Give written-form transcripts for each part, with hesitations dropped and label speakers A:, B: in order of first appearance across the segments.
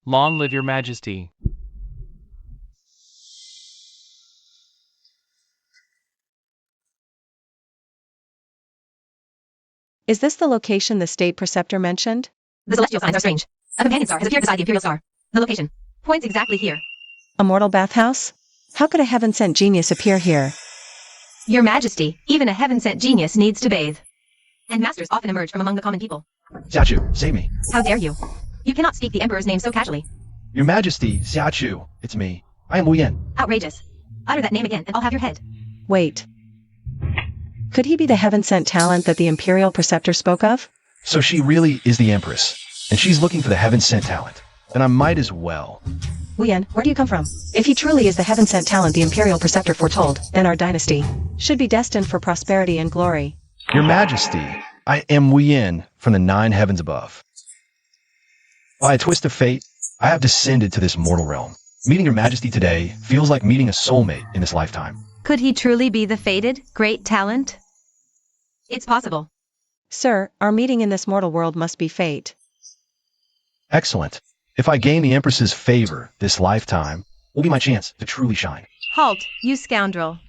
A: Long live your majesty.
B: Is this the location the state preceptor mentioned?
C: The celestial signs are strange. A companion star has appeared beside the Imperial star. The location points exactly here.
B: A mortal bathhouse? How could a heaven-sent genius appear here?
C: Your Majesty, even a heaven-sent genius needs to bathe. And masters often emerge from among the common people.
D: Xiachu, save me.
C: How dare you? You cannot speak the Emperor's name so casually.
D: Your Majesty, Xiachu, it's me. I am Wu Yen.
C: Outrageous. Utter that name again and I'll have your head.
B: Wait. Could he be the heaven-sent talent that the Imperial preceptor spoke of?
D: So she really is the Empress, and she's looking for the heaven-sent talent. Then I might as well.
B: Wu Yen, where do you come from? If he truly is the heaven-sent talent the Imperial preceptor foretold, then our dynasty should be destined for prosperity and glory.
D: Your Majesty, I am Wu Yen from the 9 heavens above. By a twist of fate, I have descended to this mortal realm. Meeting your Majesty today feels like meeting a soulmate in this lifetime.
C: Could he truly be the fated, great talent? It's possible.
B: Sir, our meeting in this mortal world must be fate.
D: Excellent. If I gain the Empress's favor this lifetime, will be my chance to truly shine.
C: Halt, you scoundrel.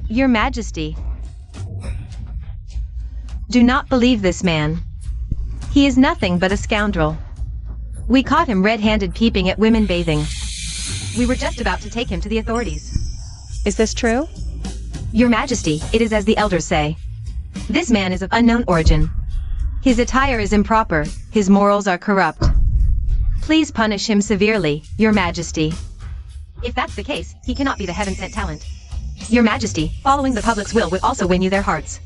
C: Your Majesty. Do not believe this man. He is nothing but a scoundrel. We caught him red-handed peeping at women bathing. We were just about to take him to the authorities.
B: Is this true?
C: Your Majesty, it is as the elders say. This man is of unknown origin. His attire is improper, his morals are corrupt. Please punish him severely, Your Majesty. If that's the case, he cannot be the heaven-sent talent. Your Majesty, following the public's will would also win you their hearts.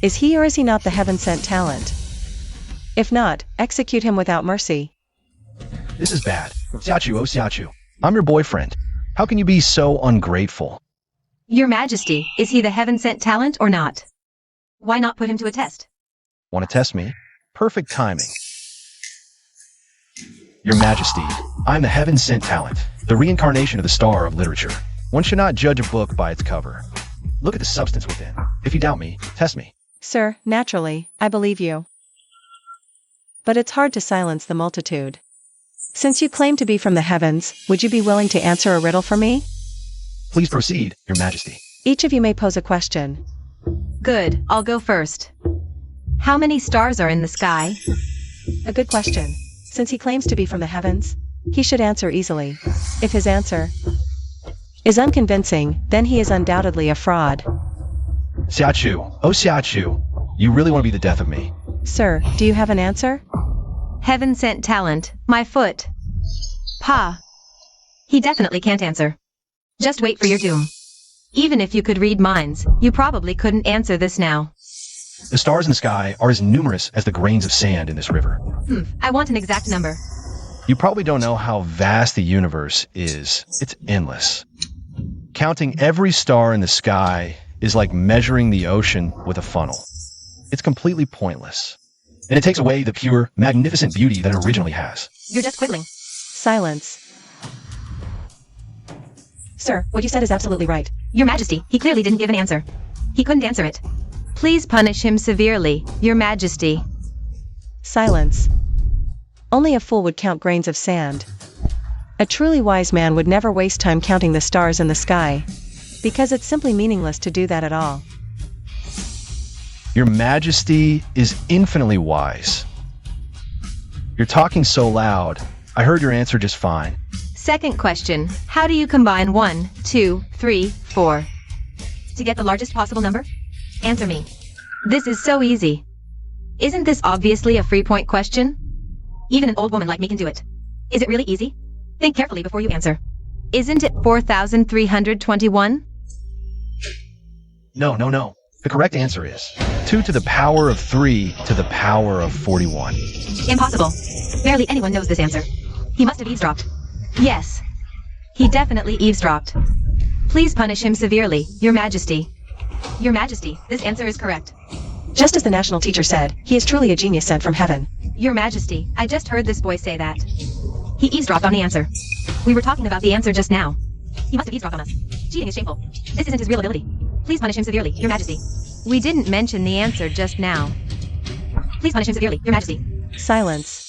B: Is he or is he not the heaven-sent talent? If not, execute him without mercy.
D: This is bad. Xiachu, oh Xiachu. I'm your boyfriend. How can you be so ungrateful?
C: Your Majesty, is he the heaven-sent talent or not? Why not put him to a test?
D: Want to test me? Perfect timing. Your Majesty, I'm the heaven-sent talent, the reincarnation of the star of literature. One should not judge a book by its cover. Look at the substance within. If you doubt me, test me.
B: Sir, naturally, I believe you. But it's hard to silence the multitude. Since you claim to be from the heavens, would you be willing to answer a riddle for me?
D: Please proceed, Your Majesty.
B: Each of you may pose a question.
C: Good, I'll go first. How many stars are in the sky?
B: A good question. Since he claims to be from the heavens, he should answer easily. If his answer is unconvincing, then he is undoubtedly a fraud.
D: Xiachu, oh Xiachu, you really want to be the death of me.
B: Sir, do you have an answer?
C: Heaven-sent talent, my foot. Pa. He definitely can't answer. Just wait for your doom. Even if you could read minds, you probably couldn't answer this now.
D: The stars in the sky are as numerous as the grains of sand in this river.
C: I want an exact number.
D: You probably don't know how vast the universe is. It's endless. Counting every star in the sky is like measuring the ocean with a funnel. It's completely pointless. And it takes away the pure, magnificent beauty that it originally has.
C: You're just quibbling.
B: Silence. Sir, what you said is absolutely right.
C: Your Majesty, he clearly didn't give an answer. He couldn't answer it. Please punish him severely, Your Majesty.
B: Silence. Only a fool would count grains of sand. A truly wise man would never waste time counting the stars in the sky, because it's simply meaningless to do that at all.
D: Your Majesty is infinitely wise. You're talking so loud, I heard your answer just fine.
C: Second question, how do you combine 1, 2, 3, 4? To get the largest possible number? Answer me. This is so easy. Isn't this obviously a 3-point question? Even an old woman like me can do it. Is it really easy? Think carefully before you answer. Isn't it 4,321?
D: No. The correct answer is 2 to the power of 3 to the power of 41.
C: Impossible. Barely anyone knows this answer. He must have eavesdropped. Yes. He definitely eavesdropped. Please punish him severely, Your Majesty. Your Majesty, this answer is correct.
B: Just as the national teacher said, he is truly a genius sent from heaven.
C: Your Majesty, I just heard this boy say that. He eavesdropped on the answer. We were talking about the answer just now. He must have eavesdropped on us. Cheating is shameful. This isn't his real ability. Please punish him severely, Your Majesty. We didn't mention the answer just now. Please punish him severely, Your Majesty.
B: Silence.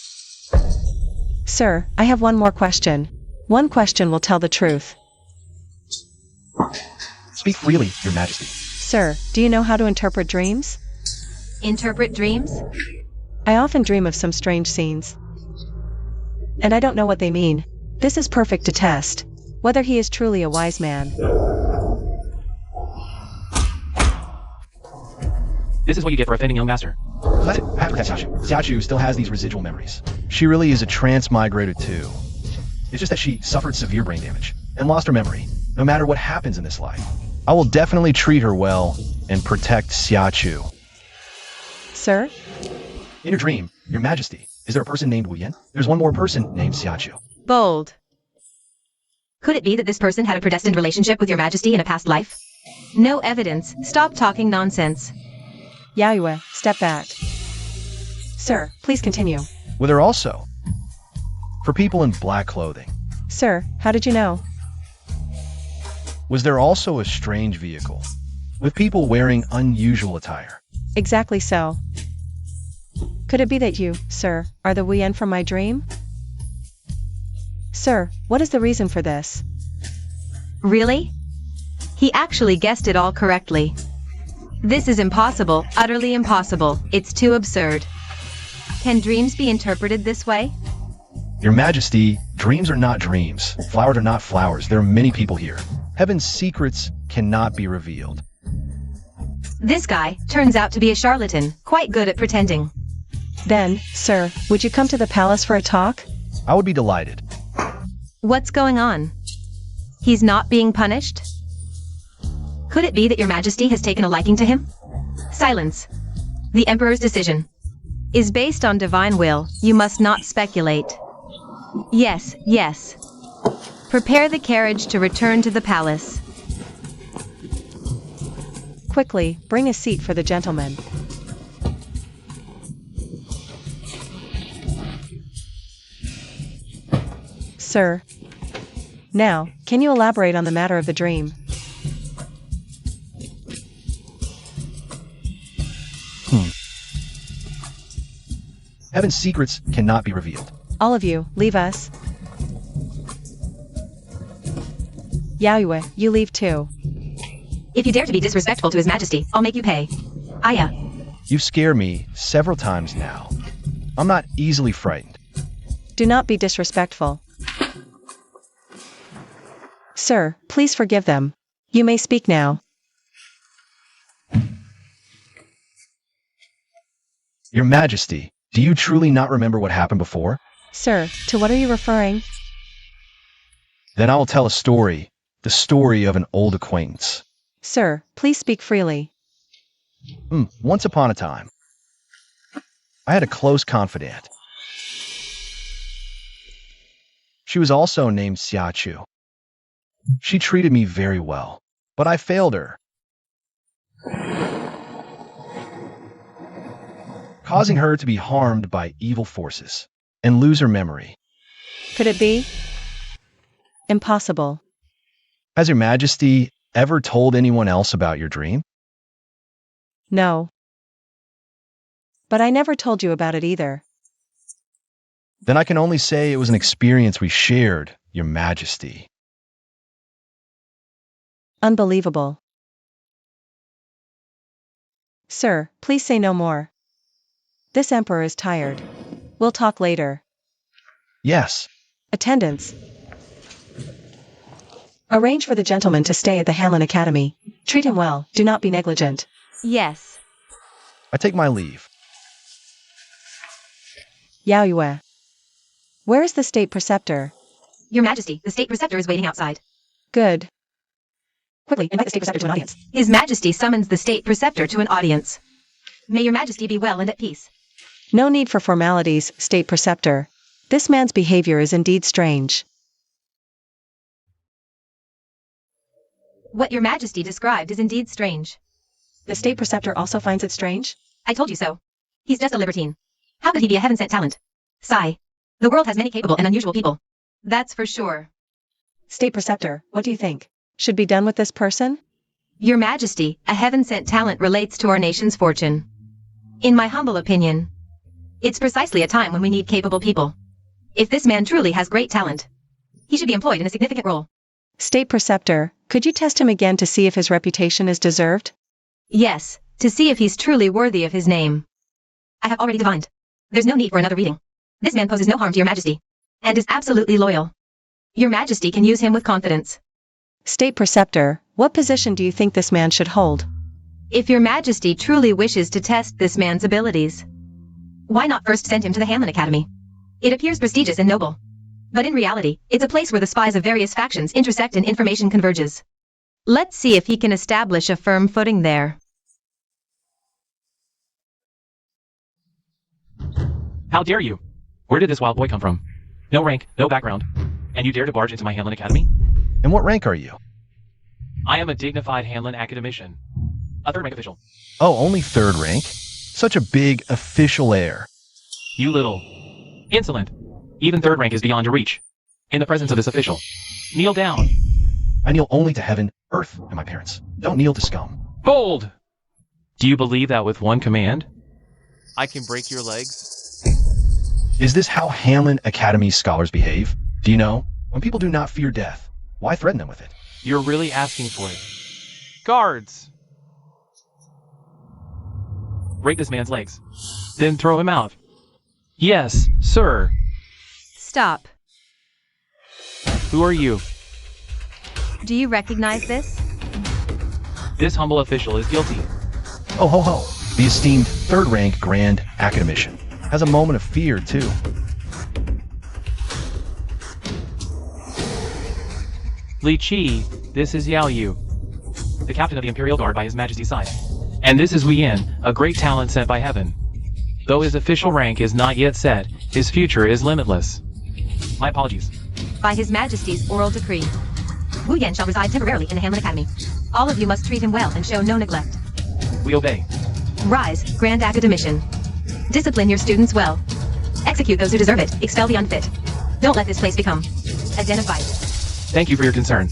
B: Sir, I have one more question. One question will tell the truth.
D: Speak freely, Your Majesty.
B: Sir, do you know how to interpret dreams?
C: Interpret dreams?
B: I often dream of some strange scenes. And I don't know what they mean. This is perfect to test whether he is truly a wise man.
A: This is what you get for offending young master.
D: That's it. After that, Xiachu still has these residual memories. She really is a transmigrator too. It's just that she suffered severe brain damage and lost her memory, no matter what happens in this life. I will definitely treat her well and protect Xiachu.
B: Sir?
D: In your dream, Your Majesty, is there a person named Wu Yan? There's one more person named Xiachu.
C: Bold. Could it be that this person had a predestined relationship with Your Majesty in a past life? No evidence. Stop talking nonsense.
B: Yaoyue, step back. Sir, please continue.
D: Were there also for people in black clothing?
B: Sir, how did you know?
D: Was there also a strange vehicle with people wearing unusual attire?
B: Exactly so. Could it be that you, sir, are the Wu Yan from my dream? Sir, what is the reason for this?
C: Really? He actually guessed it all correctly. This is impossible, utterly impossible. It's too absurd. Can dreams be interpreted this way?
D: Your Majesty, dreams are not dreams. Flowers are not flowers. There are many people here. Heaven's secrets cannot be revealed.
C: This guy turns out to be a charlatan, quite good at pretending.
B: Then, sir, would you come to the palace for a talk?
D: I would be delighted.
C: What's going on? He's not being punished? Could it be that Your Majesty has taken a liking to him? Silence. The Emperor's decision is based on divine will. You must not speculate. Yes, yes. Prepare the carriage to return to the palace.
B: Quickly, bring a seat for the gentleman. Sir. Now, can you elaborate on the matter of the dream?
D: Heaven's secrets cannot be revealed.
B: All of you, leave us. Yaoyue, you leave too.
C: If you dare to be disrespectful to His Majesty, I'll make you pay. Aya.
D: You've scared me several times now. I'm not easily frightened.
B: Do not be disrespectful. Sir, please forgive them. You may speak now.
D: Your Majesty, do you truly not remember what happened before?
B: Sir, to what are you referring?
D: Then I will tell a story, the story of an old acquaintance.
B: Sir, please speak freely.
D: Once upon a time, I had a close confidant. She was also named Xiachu. She treated me very well, but I failed her, causing her to be harmed by evil forces and lose her memory.
B: Could it be? Impossible.
D: Has Your Majesty ever told anyone else about your dream?
B: No. But I never told you about it either.
D: Then I can only say it was an experience we shared, Your Majesty.
B: Unbelievable. Sir, please say no more. This emperor is tired. We'll talk later.
D: Yes.
B: Attendance. Arrange for the gentleman to stay at the Hanlon Academy. Treat him well, do not be negligent.
C: Yes.
D: I take my leave.
B: Yaoyue. Where is the state preceptor?
C: Your Majesty, the state preceptor is waiting outside.
B: Good. Quickly, invite the state preceptor to an audience.
C: His Majesty summons the state preceptor to an audience. May Your Majesty be well and at peace.
B: No need for formalities, state preceptor. This man's behavior is indeed strange.
C: What Your Majesty described is indeed strange.
B: The state preceptor also finds it strange?
C: I told you so. He's just a libertine. How could he be a heaven-sent talent? Sigh. The world has many capable and unusual people. That's for sure.
B: State preceptor, what do you think? Should be done with this person?
C: Your Majesty, a heaven-sent talent relates to our nation's fortune. In my humble opinion, it's precisely a time when we need capable people. If this man truly has great talent, he should be employed in a significant role.
B: State Preceptor, could you test him again to see if his reputation is deserved?
C: Yes, to see if he's truly worthy of his name. I have already divined. There's no need for another reading. This man poses no harm to your majesty, and is absolutely loyal. Your majesty can use him with confidence.
B: State Preceptor, what position do you think this man should hold?
C: If your majesty truly wishes to test this man's abilities, why not first send him to the Hamlin Academy? It appears prestigious and noble. But in reality, it's a place where the spies of various factions intersect and information converges. Let's see if he can establish a firm footing there.
A: How dare you? Where did this wild boy come from? No rank, no background. And you dare to barge into my Hamlin Academy?
D: And what rank are you?
A: I am a dignified Hamlin academician. A third rank official.
D: Oh, only third rank? Such a big official air.
A: You little insolent. Even third rank is beyond your reach. In the presence of this official. Kneel down.
D: I kneel only to heaven, earth, and my parents. Don't kneel to scum.
A: Hold! Do you believe that with one command, I can break your legs?
D: Is this how Hamlin Academy scholars behave? Do you know? When people do not fear death, why threaten them with it?
A: You're really asking for it. Guards! Break this man's legs. Then throw him out. Yes, sir.
C: Stop.
A: Who are you?
C: Do you recognize this?
A: This humble official is guilty.
D: Oh ho ho, the esteemed third rank grand academician has a moment of fear too.
A: Li Qi, this is Yao Yu, the captain of the Imperial Guard by His Majesty's side. And this is Wei Yin, a great talent sent by heaven. Though his official rank is not yet set, his future is limitless. My apologies.
C: By His Majesty's oral decree, Wu Yan shall reside temporarily in the Hamlin Academy. All of you must treat him well and show no neglect.
A: We obey.
C: Rise, Grand Academician. Discipline your students well. Execute those who deserve it, expel the unfit. Don't let this place become a den of vice.
A: Thank you for your concern.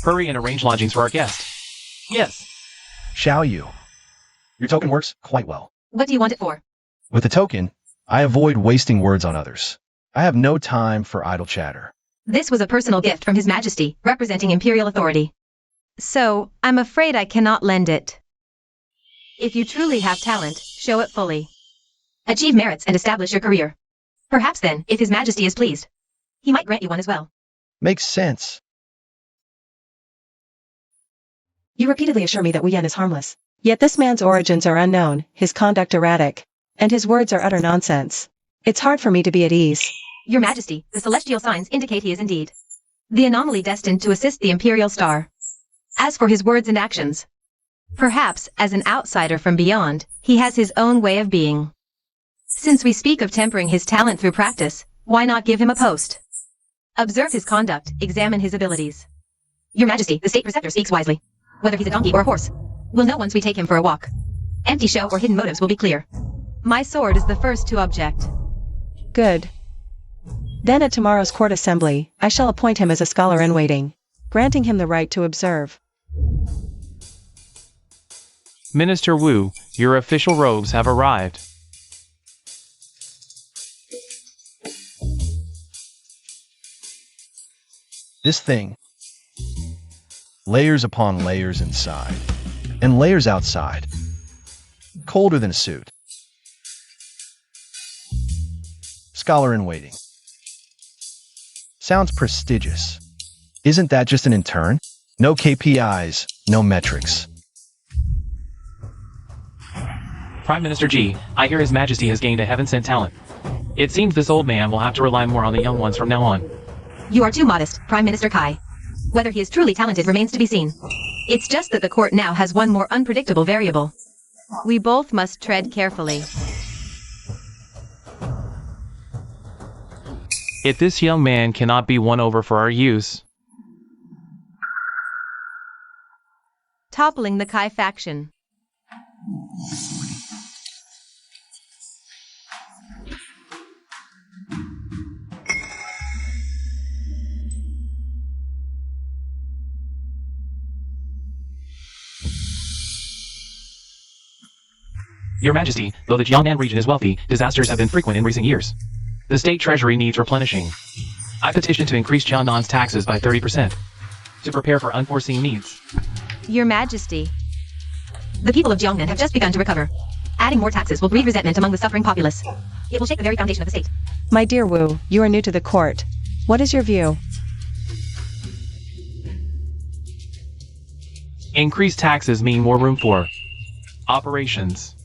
A: Hurry and arrange lodgings for our guest. Yes.
D: Shall you? Your token works quite well.
C: What do you want it for?
D: With the token, I avoid wasting words on others. I have no time for idle chatter.
C: This was a personal gift from His Majesty, representing Imperial authority. So, I'm afraid I cannot lend it. If you truly have talent, show it fully. Achieve merits and establish your career. Perhaps then, if His Majesty is pleased, he might grant you one as well.
D: Makes sense.
B: You repeatedly assure me that Wei Yan is harmless. Yet this man's origins are unknown, his conduct erratic, and his words are utter nonsense. It's hard for me to be at ease.
C: Your Majesty, the celestial signs indicate he is indeed the anomaly destined to assist the Imperial star. As for his words and actions, perhaps, as an outsider from beyond, he has his own way of being. Since we speak of tempering his talent through practice, why not give him a post? Observe his conduct, examine his abilities. Your Majesty, the State Preceptor speaks wisely. Whether he's a donkey or a horse, we'll know once we take him for a walk. Empty show or hidden motives will be clear. My sword is the first to object.
B: Good. Then at tomorrow's court assembly, I shall appoint him as a scholar in waiting, granting him the right to observe.
A: Minister Wu, your official robes have arrived.
D: This thing, layers upon layers inside, and layers outside, colder than a suit. Scholar in waiting. Sounds prestigious. Isn't that just an intern? No KPIs, no metrics.
A: Prime Minister Cai, I hear His Majesty has gained a heaven-sent talent. It seems this old man will have to rely more on the young ones from now on.
C: You are too modest, Prime Minister Cai. Whether he is truly talented remains to be seen. It's just that the court now has one more unpredictable variable. We both must tread carefully.
A: If this young man cannot be won over for our use,
C: Toppling the Cai faction.
A: Your Majesty, though the Jiangnan region is wealthy, disasters have been frequent in recent years. The state treasury needs replenishing. I petition to increase Jiangnan's taxes by 30% to prepare for unforeseen needs.
C: Your Majesty. The people of Jiangnan have just begun to recover. Adding more taxes will breed resentment among the suffering populace. It will shake the very foundation of the state.
B: My dear Wu, you are new to the court. What is your view?
A: Increased taxes mean more room for operations.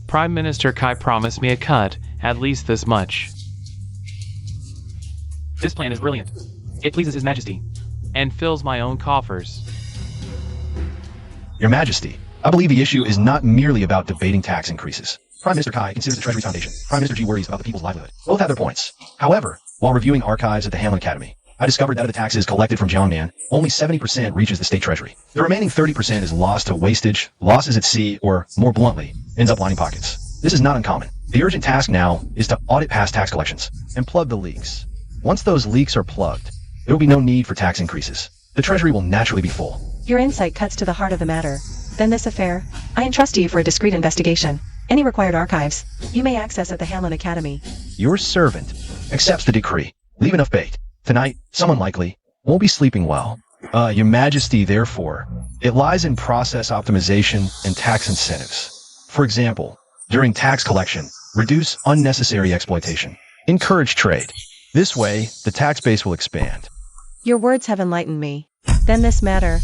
A: Prime Minister Cai promised me a cut, at least this much. This plan is brilliant. It pleases His Majesty and fills my own coffers.
D: Your Majesty, I believe the issue is not merely about debating tax increases. Prime Minister Cai considers the Treasury Foundation. Prime Minister G worries about the people's livelihood. Both have their points. However, while reviewing archives at the Hamlin Academy, I discovered that of the taxes collected from Jiangnan, only 70% reaches the state treasury. The remaining 30% is lost to wastage, losses at sea, or, more bluntly, ends up lining pockets. This is not uncommon. The urgent task now is to audit past tax collections and plug the leaks. Once those leaks are plugged, there will be no need for tax increases. The treasury will naturally be full.
B: Your insight cuts to the heart of the matter. Then this affair, I entrust to you for a discreet investigation. Any required archives, you may access at the Hamlin Academy.
D: Your servant accepts the decree. Leave enough bait. Tonight, someone likely won't be sleeping well. Your Majesty, therefore, it lies in process optimization and tax incentives. For example, during tax collection, reduce unnecessary exploitation. Encourage trade. This way, the tax base will expand.
B: Your words have enlightened me. Then this matter,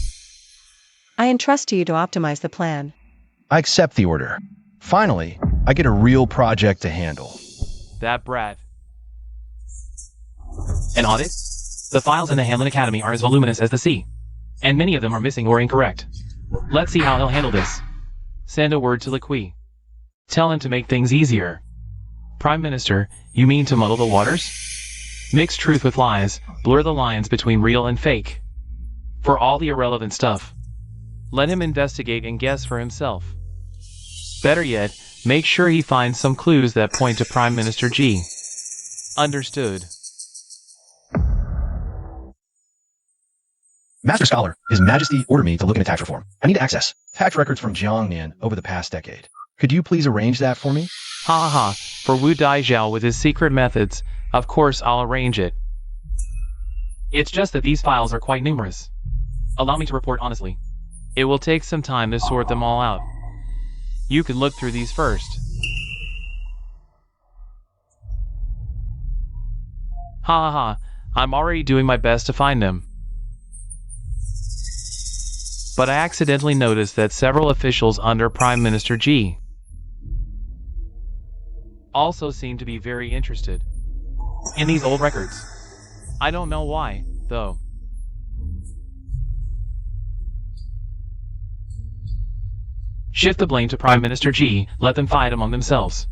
B: I entrust to you to optimize the plan.
D: I accept the order. Finally, I get a real project to handle.
A: That brat. An audit? The files in the Hamlin Academy are as voluminous as the sea, and many of them are missing or incorrect. Let's see how he'll handle this. Send a word to Liqui. Tell him to make things easier. Prime Minister, you mean to muddle the waters? Mix truth with lies, blur the lines between real and fake. For all the irrelevant stuff, let him investigate and guess for himself. Better yet, make sure he finds some clues that point to Prime Minister G. Understood.
D: Master Scholar, His Majesty ordered me to look into tax reform. I need to access tax records from Jiangnan over the past decade. Could you please arrange that for me?
A: Ha ha ha, for Wu Daijiao with his secret methods, of course I'll arrange it. It's just that these files are quite numerous. Allow me to report honestly. It will take some time to sort them all out. You can look through these first. Ha ha ha, I'm already doing my best to find them. But I accidentally noticed that several officials under Prime Minister G also seem to be very interested in these old records. I don't know why, though. Shift the blame to Prime Minister G, let them fight among themselves.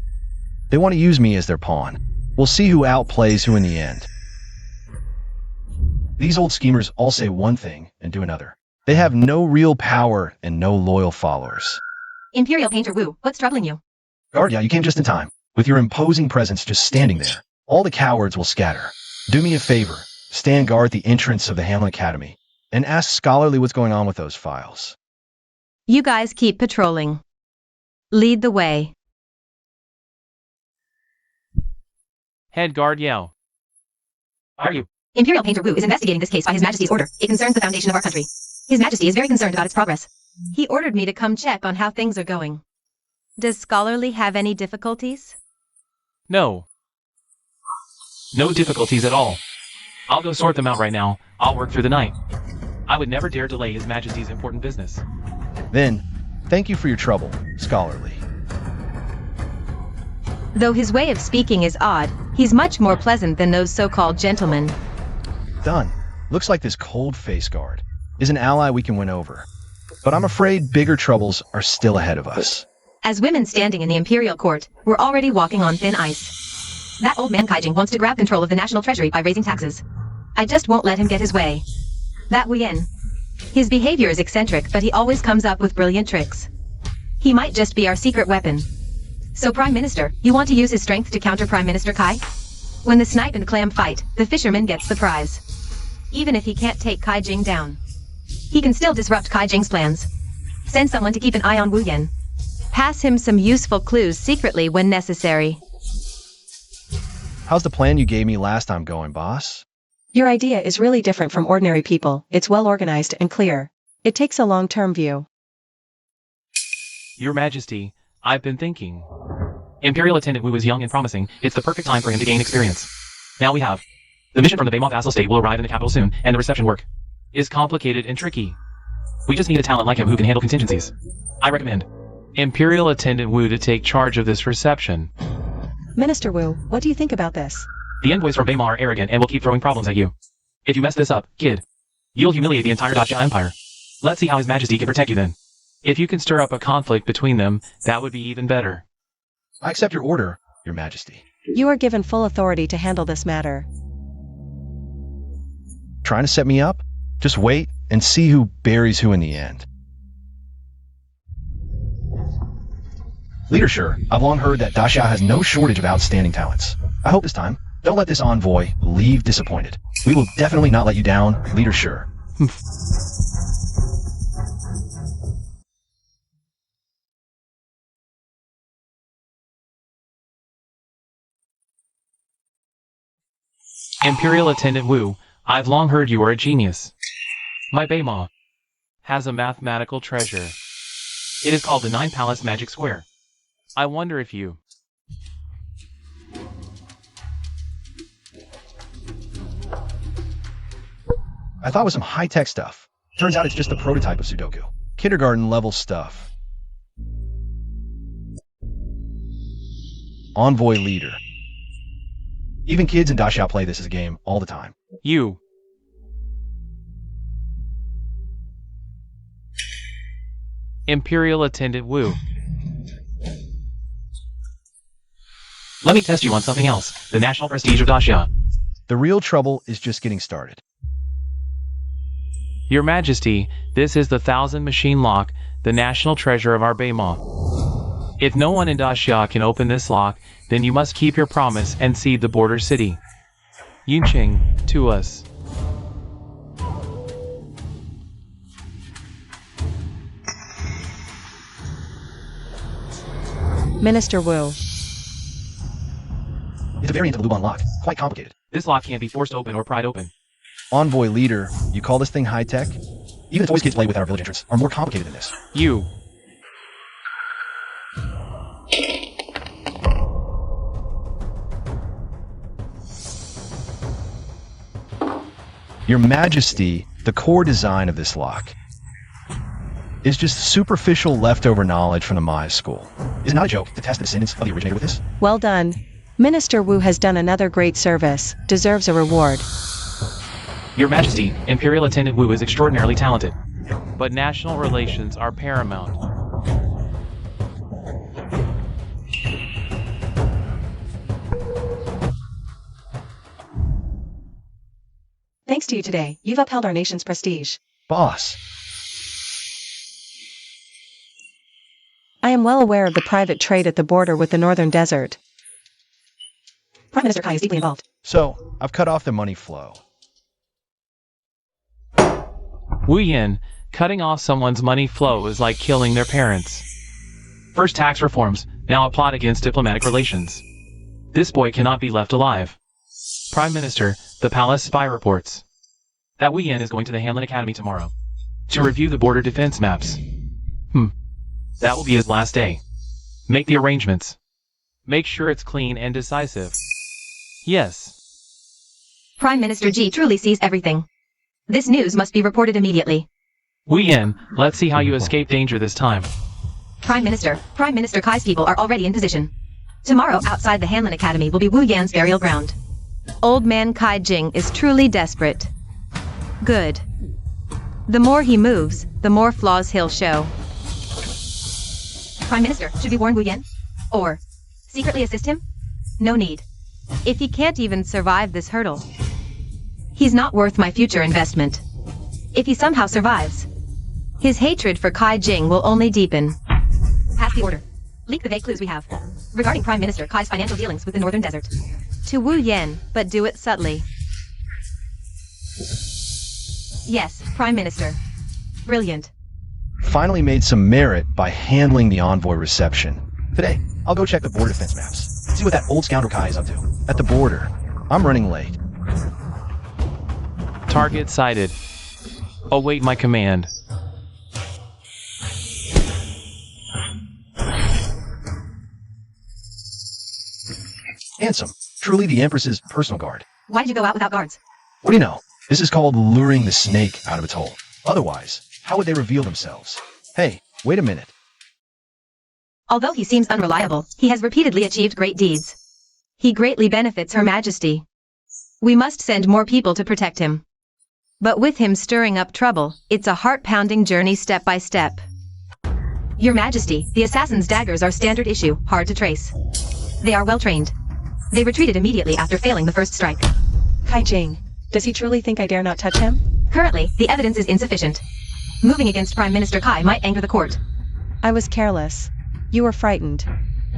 D: They want to use me as their pawn. We'll see who outplays who in the end. These old schemers all say one thing and do another. They have no real power and no loyal followers.
C: Imperial Painter Wu, what's troubling you?
D: Guardia, you came just in time. With your imposing presence just standing there, all the cowards will scatter. Do me a favor, stand guard at the entrance of the Hamlin Academy, and ask Scholarly what's going on with those files.
C: You guys keep patrolling. Lead the way.
A: Head guard Yao. Are you?
C: Imperial Painter Wu is investigating this case by His Majesty's order. It concerns the foundation of our country. His Majesty is very concerned about its progress. He ordered me to come check on how things are going. Does Scholarly have any difficulties?
A: No. No difficulties at all. I'll go sort them out right now. I'll work through the night. I would never dare delay His Majesty's important business.
D: Then, thank you for your trouble, Scholarly.
C: Though his way of speaking is odd, he's much more pleasant than those so-called gentlemen.
D: Done. Looks like this cold face guard is an ally we can win over. But I'm afraid bigger troubles are still ahead of us.
C: As women standing in the Imperial court, we're already walking on thin ice. That old man Kaijing wants to grab control of the national treasury by raising taxes. I just won't let him get his way. That we in. His behavior is eccentric, but he always comes up with brilliant tricks. He might just be our secret weapon. So Prime Minister, you want to use his strength to counter Prime Minister Cai? When the snipe and clam fight, the fisherman gets the prize. Even if he can't take Kaijing down, he can still disrupt Kaijing's plans. Send someone to keep an eye on Wu Yan. Pass him some useful clues secretly when necessary.
D: How's the plan you gave me last time going, boss?
B: Your idea is really different from ordinary people. It's well organized and clear. It takes a long-term view.
A: Your Majesty, I've been thinking. Imperial attendant Wu is young and promising. It's the perfect time for him to gain experience. Now we have. The mission from the Baymont vassal state will arrive in the capital soon, and the reception work is complicated and tricky. We just need a talent like him who can handle contingencies. I recommend Imperial attendant Wu to take charge of this reception.
B: Minister Wu, what do you think about this?
A: The envoys from Baymont are arrogant and will keep throwing problems at you. If you mess this up, kid, you'll humiliate the entire Dacia Empire. Let's see how His Majesty can protect you then. If you can stir up a conflict between them, that would be even better.
D: I accept your order, Your Majesty.
B: You are given full authority to handle this matter.
D: Trying to set me up? Just wait and see who buries who in the end. Leader, sure, I've long heard that Dacia has no shortage of outstanding talents. I hope this time, don't let this envoy leave disappointed. We will definitely not let you down, Leader, sure.
A: Imperial attendant Wu, I've long heard you are a genius. My Baymont has a mathematical treasure. It is called the Nine Palace Magic Square. I wonder if you...
D: I thought it was some high-tech stuff. Turns out it's just a prototype of Sudoku. Kindergarten-level stuff. Envoy leader. Even kids in Dacia play this as a game all the time.
A: You. Imperial attendant Wu. Let me test you on something else. The national prestige of Dacia.
D: The real trouble is just getting started.
A: Your Majesty, this is the 1000 machine lock, the national treasure of our Baymont. If no one in Dacia can open this lock, then you must keep your promise and cede the border city, Yunqing, to us.
B: Minister Wu.
D: It's a variant of the Lubon lock. Quite complicated.
A: This lock can't be forced open or pried open.
D: Envoy leader, you call this thing high-tech? Even the toys kids play with at our village entrance are more complicated than this.
A: You.
D: Your Majesty, the core design of this lock is just superficial leftover knowledge from the Maya school. Is it not a joke to test the descendants of the originator with this?
B: Well done. Minister Wu has done another great service, deserves a reward.
A: Your Majesty, Imperial attendant Wu is extraordinarily talented, but national relations are paramount.
B: Thanks to you today, you've upheld our nation's prestige.
D: Boss.
B: I am well aware of the private trade at the border with the northern desert. Prime Minister Cai is deeply involved.
D: So, I've cut off the money flow.
A: Wu Yin, cutting off someone's money flow is like killing their parents. First tax reforms, now a plot against diplomatic relations. This boy cannot be left alive. Prime Minister, the palace spy reports that Wu Yin is going to the Hanlin Academy tomorrow to review the border defense maps. That will be his last day. Make the arrangements. Make sure it's clean and decisive. Yes.
C: Prime Minister Ji truly sees everything. This news must be reported immediately.
A: Wu Yin, let's see how you escape danger this time.
C: Prime Minister Cai's people are already in position. Tomorrow, outside the Hanlin Academy, will be Wu Yan's burial ground. Old man Cai Jing is truly desperate. Good. The more he moves, the more flaws he'll show. Prime Minister, should we warn Wu Yan? Or secretly assist him? No need. If he can't even survive this hurdle, he's not worth my future investment. If he somehow survives, his hatred for Cai Jing will only deepen. Pass the order. Leak the vague clues we have regarding Prime Minister Cai's financial dealings with the Northern Desert. To Wu Yan, but do it subtly. Yes, Prime Minister. Brilliant.
D: Finally made some merit by handling the envoy reception. Today, I'll go check the border defense maps. See see what that old scoundrel Cai is up to. At the border. I'm running late.
A: Target sighted. Await my command.
D: Handsome. Truly the Empress's personal guard.
C: Why'd you go out without guards?
D: What do you know? This is called luring the snake out of its hole. Otherwise, how would they reveal themselves? Hey, wait a minute.
C: Although he seems unreliable, he has repeatedly achieved great deeds. He greatly benefits Her Majesty. We must send more people to protect him. But with him stirring up trouble, it's a heart-pounding journey step by step. Your Majesty, the assassin's daggers are standard issue, hard to trace. They are well trained. They retreated immediately after failing the first strike.
B: Cai Jing, does he truly think I dare not touch him?
C: Currently, the evidence is insufficient. Moving against Prime Minister Cai might anger the court.
B: I was careless. You were frightened.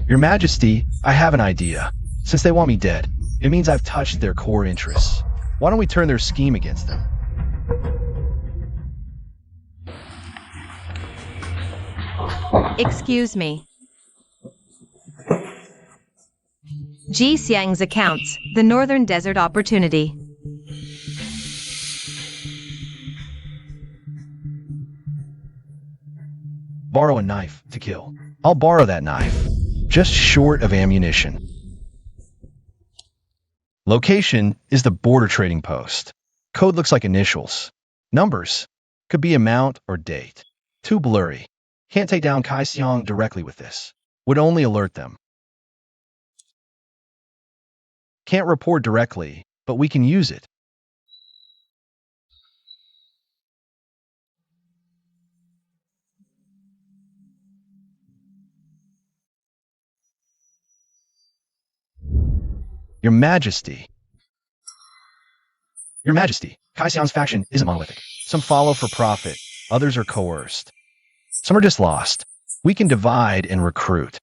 D: Your Majesty, I have an idea. Since they want me dead, it means I've touched their core interests. Why don't we turn their scheme against them?
C: Excuse me. Ji Xiang's accounts, the Northern Desert Opportunity.
D: Borrow a knife to kill. I'll borrow that knife. Just short of ammunition. Location is the border trading post. Code looks like initials. Numbers. Could be amount or date. Too blurry. Can't take down Cai Xiang directly with this. Would only alert them. Can't report directly, but we can use it. Your Majesty. Your Majesty, Cai Xiang's faction isn't monolithic. Some follow for profit, others are coerced. Some are just lost. We can divide and recruit.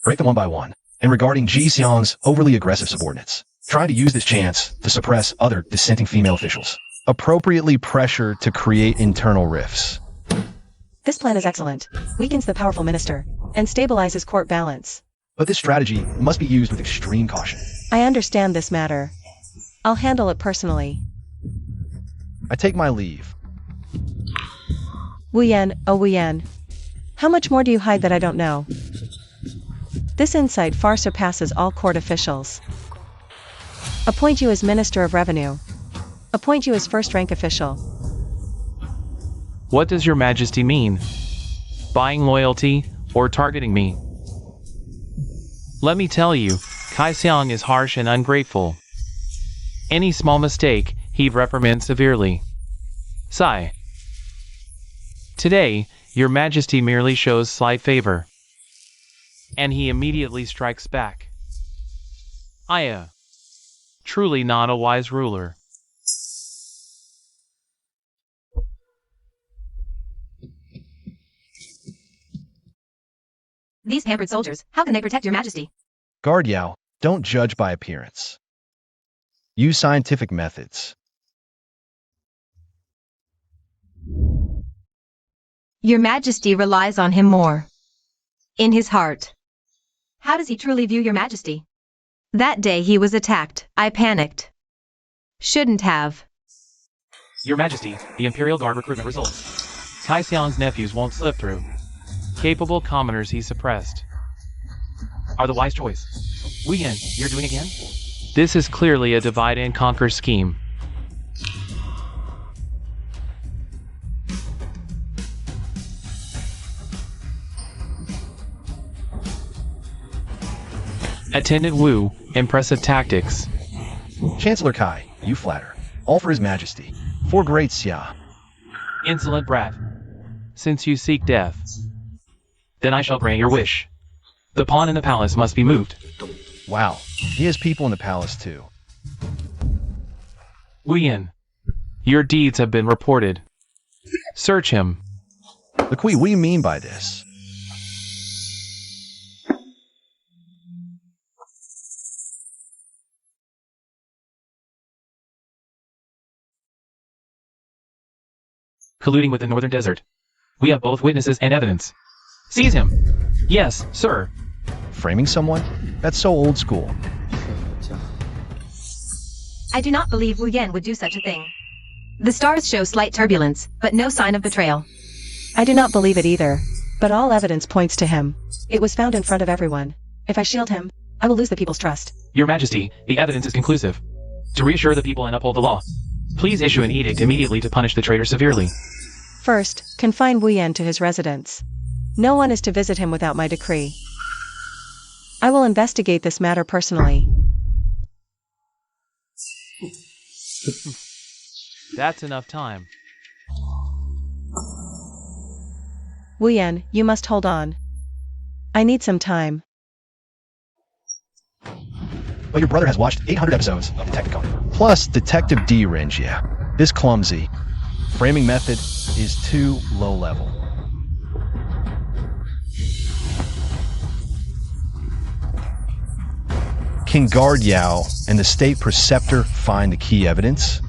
D: Break them one by one. And regarding Ji Xiang's overly aggressive subordinates, try to use this chance to suppress other dissenting female officials. Appropriately pressure to create internal rifts.
B: This plan is excellent. Weakens the powerful minister, and stabilizes court balance.
D: But this strategy must be used with extreme caution.
B: I understand this matter. I'll handle it personally.
D: I take my leave.
B: Wu Yan, oh Wu Yan. How much more do you hide that I don't know? This insight far surpasses all court officials. Appoint you as Minister of Revenue. Appoint you as first-rank official.
A: What does Your Majesty mean? Buying loyalty or targeting me? Let me tell you, Cai Xiang is harsh and ungrateful. Any small mistake, he'd reprimand severely. Sigh. Today, Your Majesty merely shows slight favor. And he immediately strikes back. Truly not a wise ruler.
C: These pampered soldiers, how can they protect Your Majesty?
D: Guard Yao, don't judge by appearance. Use scientific methods.
C: Your Majesty relies on him more. In his heart. How does he truly view Your Majesty? That day he was attacked, I panicked. Shouldn't have.
A: Your Majesty, the Imperial Guard recruitment results. Cai Xiang's nephews won't slip through. Capable commoners he suppressed. Are the wise choice. Wu Yan, you're doing again? This is clearly a divide and conquer scheme. Attendant Wu, impressive tactics.
D: Chancellor Cai, you flatter. All for His Majesty. For great Xia.
A: Insolent brat. Since you seek death, then I shall grant your wish. The pawn in the palace must be moved.
D: Wow, he has people in the palace too.
A: Wu Yan, your deeds have been reported. Search him.
D: The Kui, what do you mean by this?
A: Colluding with the Northern Desert. We have both witnesses and evidence. Seize him! Yes, sir.
D: Framing someone? That's so old school.
C: I do not believe Wu Yan would do such a thing. The stars show slight turbulence, but no sign of betrayal.
B: I do not believe it either, but all evidence points to him. It was found in front of everyone. If I shield him, I will lose the people's trust.
A: Your Majesty, the evidence is conclusive. To reassure the people and uphold the law, please issue an edict immediately to punish the traitor severely.
B: First, confine Wu Yan to his residence. No one is to visit him without my decree. I will investigate this matter personally.
A: That's enough time.
B: Wu Yan, you must hold on. I need some time.
D: But your brother has watched 800 episodes of Detective Conan. Plus, Detective D range, yeah. This clumsy. Framing method is too low level. Can Guard Yao and the State Preceptor find the key evidence?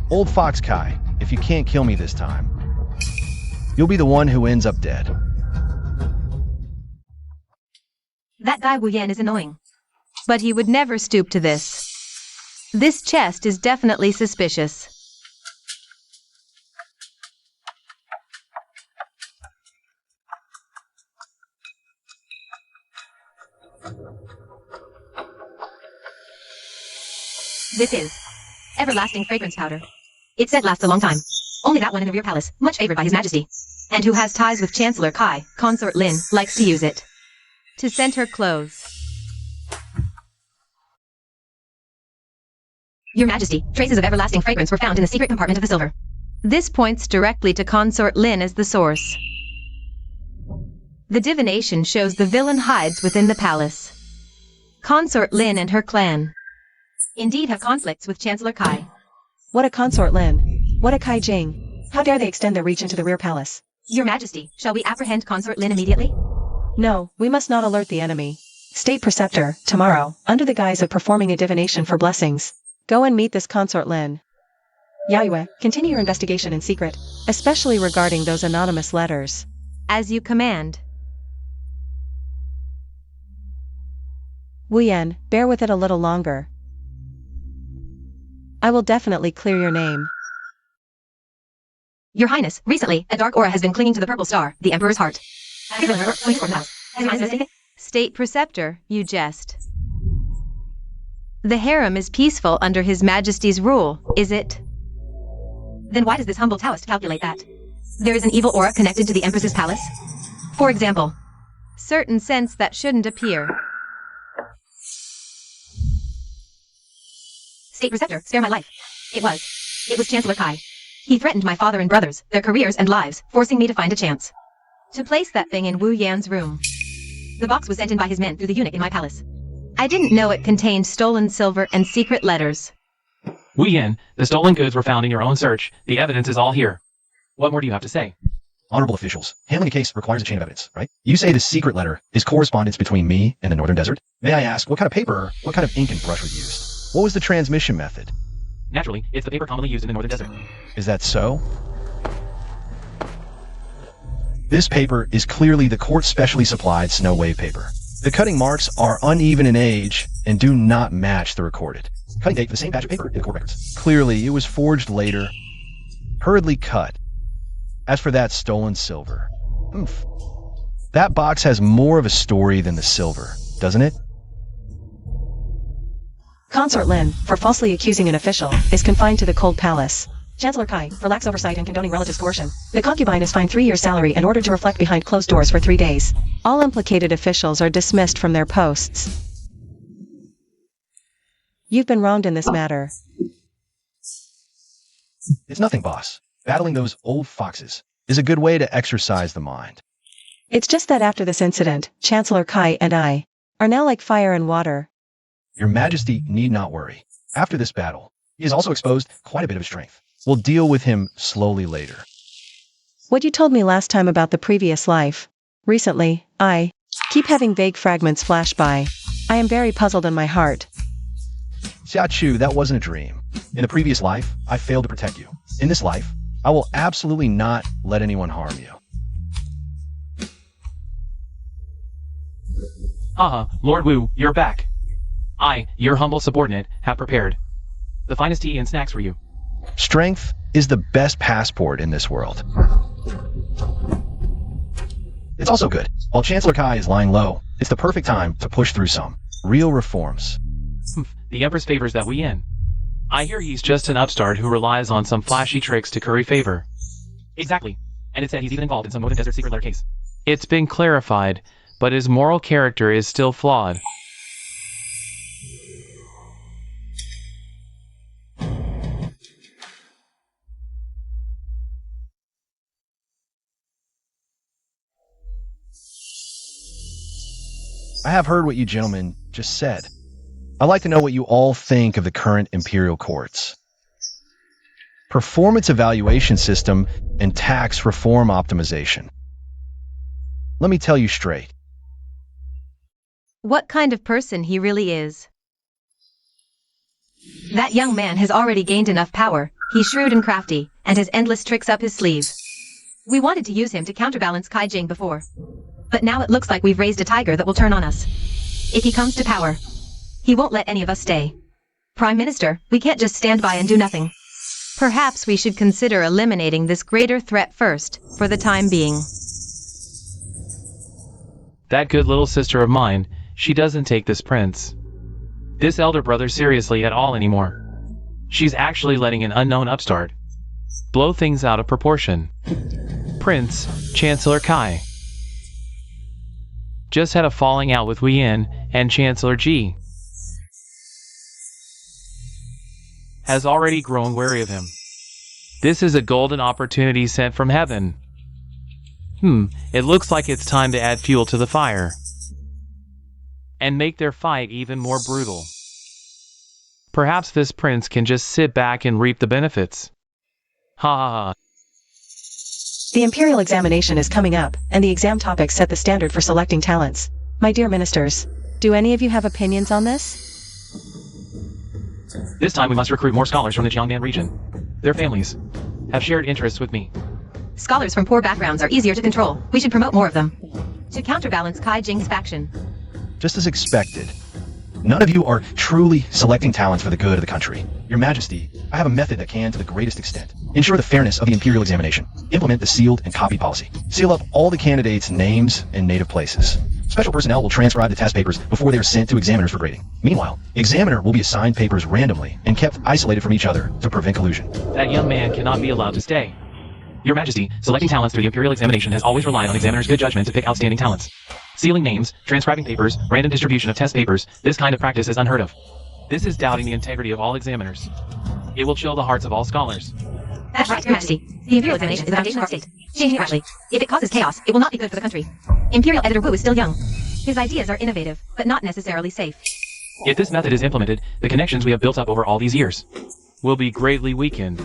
D: Old Fox Cai, if you can't kill me this time, you'll be the one who ends up dead.
C: That guy Wu Yan is annoying. But he would never stoop to this. This chest is definitely suspicious. This is everlasting fragrance powder. Its scent lasts a long time. Only that one in the rear palace, much favored by His Majesty, and who has ties with Chancellor Cai, consort Lin, likes to use it to scent her clothes. Your Majesty, traces of everlasting fragrance were found in the secret compartment of the silver. This points directly to consort Lin as the source. The divination shows the villain hides within the palace. Consort Lin and her clan indeed have conflicts with Chancellor Cai.
B: What a consort Lin. What a Cai Jing. How dare they extend their reach into the rear palace?
C: Your Majesty, shall we apprehend consort Lin immediately?
B: No, we must not alert the enemy. State Preceptor, tomorrow, under the guise of performing a divination for blessings, go and meet this consort Lin. Yayue, continue your investigation in secret, especially regarding those anonymous letters.
C: As you command.
B: Wu Yan, bear with it a little longer. I will definitely clear your name.
C: Your Highness, recently, a dark aura has been clinging to the purple star, the Emperor's heart. State Preceptor, you jest. The harem is peaceful under His Majesty's rule, is it? Then why does this humble Taoist calculate that? There is an evil aura connected to the Empress's palace? For example, certain sense that shouldn't appear. State Preceptor, spare my life. It was Chancellor Cai. He threatened my father and brothers, their careers and lives, forcing me to find a chance to place that thing in Wu Yan's room. The box was sent in by his men through the eunuch in my palace. I didn't know it contained stolen silver and secret letters.
A: Wu Yan, the stolen goods were found in your own search. The evidence is all here. What more do you have to say?
D: Honorable officials, handling a case requires a chain of evidence, right? You say the secret letter is correspondence between me and the Northern Desert. May I ask, what kind of paper, what kind of ink and brush was used? What was the transmission method?
A: Naturally, it's the paper commonly used in the Northern Desert.
D: Is that so? This paper is clearly the court specially supplied snow wave paper. The cutting marks are uneven in age and do not match the recorded cutting date for the same batch of paper in the court records. Clearly, it was forged later, hurriedly cut. As for that stolen silver, that box has more of a story than the silver, doesn't it?
B: Consort Lin, for falsely accusing an official, is confined to the cold palace. Chancellor Cai, for lax oversight and condoning relatives' coercion. The concubine is fined 3 years' salary and ordered to reflect behind closed doors for 3 days. All implicated officials are dismissed from their posts. You've been wronged in this matter.
D: It's nothing, boss. Battling those old foxes is a good way to exercise the mind.
B: It's just that after this incident, Chancellor Cai and I are now like fire and water.
D: Your Majesty need not worry. After this battle, he has also exposed quite a bit of his strength. We'll deal with him slowly later.
B: What you told me last time about the previous life. Recently, I keep having vague fragments flash by. I am very puzzled in my heart.
D: Xia Chu, that wasn't a dream. In the previous life, I failed to protect you. In this life, I will absolutely not let anyone harm you.
A: Haha, Lord Wu, you're back. I, your humble subordinate, have prepared the finest tea and snacks for you.
D: Strength is the best passport in this world. It's also good. While Chancellor Cai is lying low, it's the perfect time to push through some real reforms.
A: The Empress favors that we in. I hear he's just an upstart who relies on some flashy tricks to curry favor. Exactly. And it said he's even involved in some Northern Desert secret letter case. It's been clarified, but his moral character is still flawed.
D: I have heard what you gentlemen just said. I'd like to know what you all think of the current Imperial courts. Performance evaluation system and tax reform optimization. Let me tell you straight.
C: What kind of person he really is. That young man has already gained enough power. He's shrewd and crafty, and has endless tricks up his sleeve. We wanted to use him to counterbalance Cai Jing before. But now it looks like we've raised a tiger that will turn on us. If he comes to power, he won't let any of us stay. Prime Minister, we can't just stand by and do nothing. Perhaps we should consider eliminating this greater threat first, for the time being.
A: That good little sister of mine, she doesn't take this prince, this elder brother, seriously at all anymore. She's actually letting an unknown upstart blow things out of proportion. Prince Chancellor Cai just had a falling out with Wei Yin, and Chancellor Ji has already grown wary of him. This is a golden opportunity sent from heaven. It looks like it's time to add fuel to the fire and make their fight even more brutal. Perhaps this prince can just sit back and reap the benefits. Ha ha ha.
B: The Imperial examination is coming up, and the exam topics set the standard for selecting talents. My dear ministers, do any of you have opinions on this?
A: This time we must recruit more scholars from the Jiangnan region. Their families have shared interests with me.
C: Scholars from poor backgrounds are easier to control. We should promote more of them. To counterbalance Cai Jing's faction.
D: Just as expected. None of you are truly selecting talents for the good of the country. Your Majesty, I have a method that can, to the greatest extent, ensure the fairness of the Imperial examination. Implement the sealed and copied policy. Seal up all the candidates' names and native places. Special personnel will transcribe the test papers before they are sent to examiners for grading. Meanwhile, examiner will be assigned papers randomly and kept isolated from each other to prevent collusion.
A: That young man cannot be allowed to stay. Your Majesty, selecting talents through the Imperial examination has always relied on examiners' good judgment to pick outstanding talents. Sealing names, transcribing papers, random distribution of test papers, this kind of practice is unheard of. This is doubting the integrity of all examiners. It will chill the hearts of all scholars.
C: That's right, Your Majesty. The Imperial examination is the foundation of our state. Changing it rashly. If it causes chaos, it will not be good for the country. Imperial Editor Wu is still young. His ideas are innovative, but not necessarily safe.
A: If this method is implemented, the connections we have built up over all these years will be greatly weakened.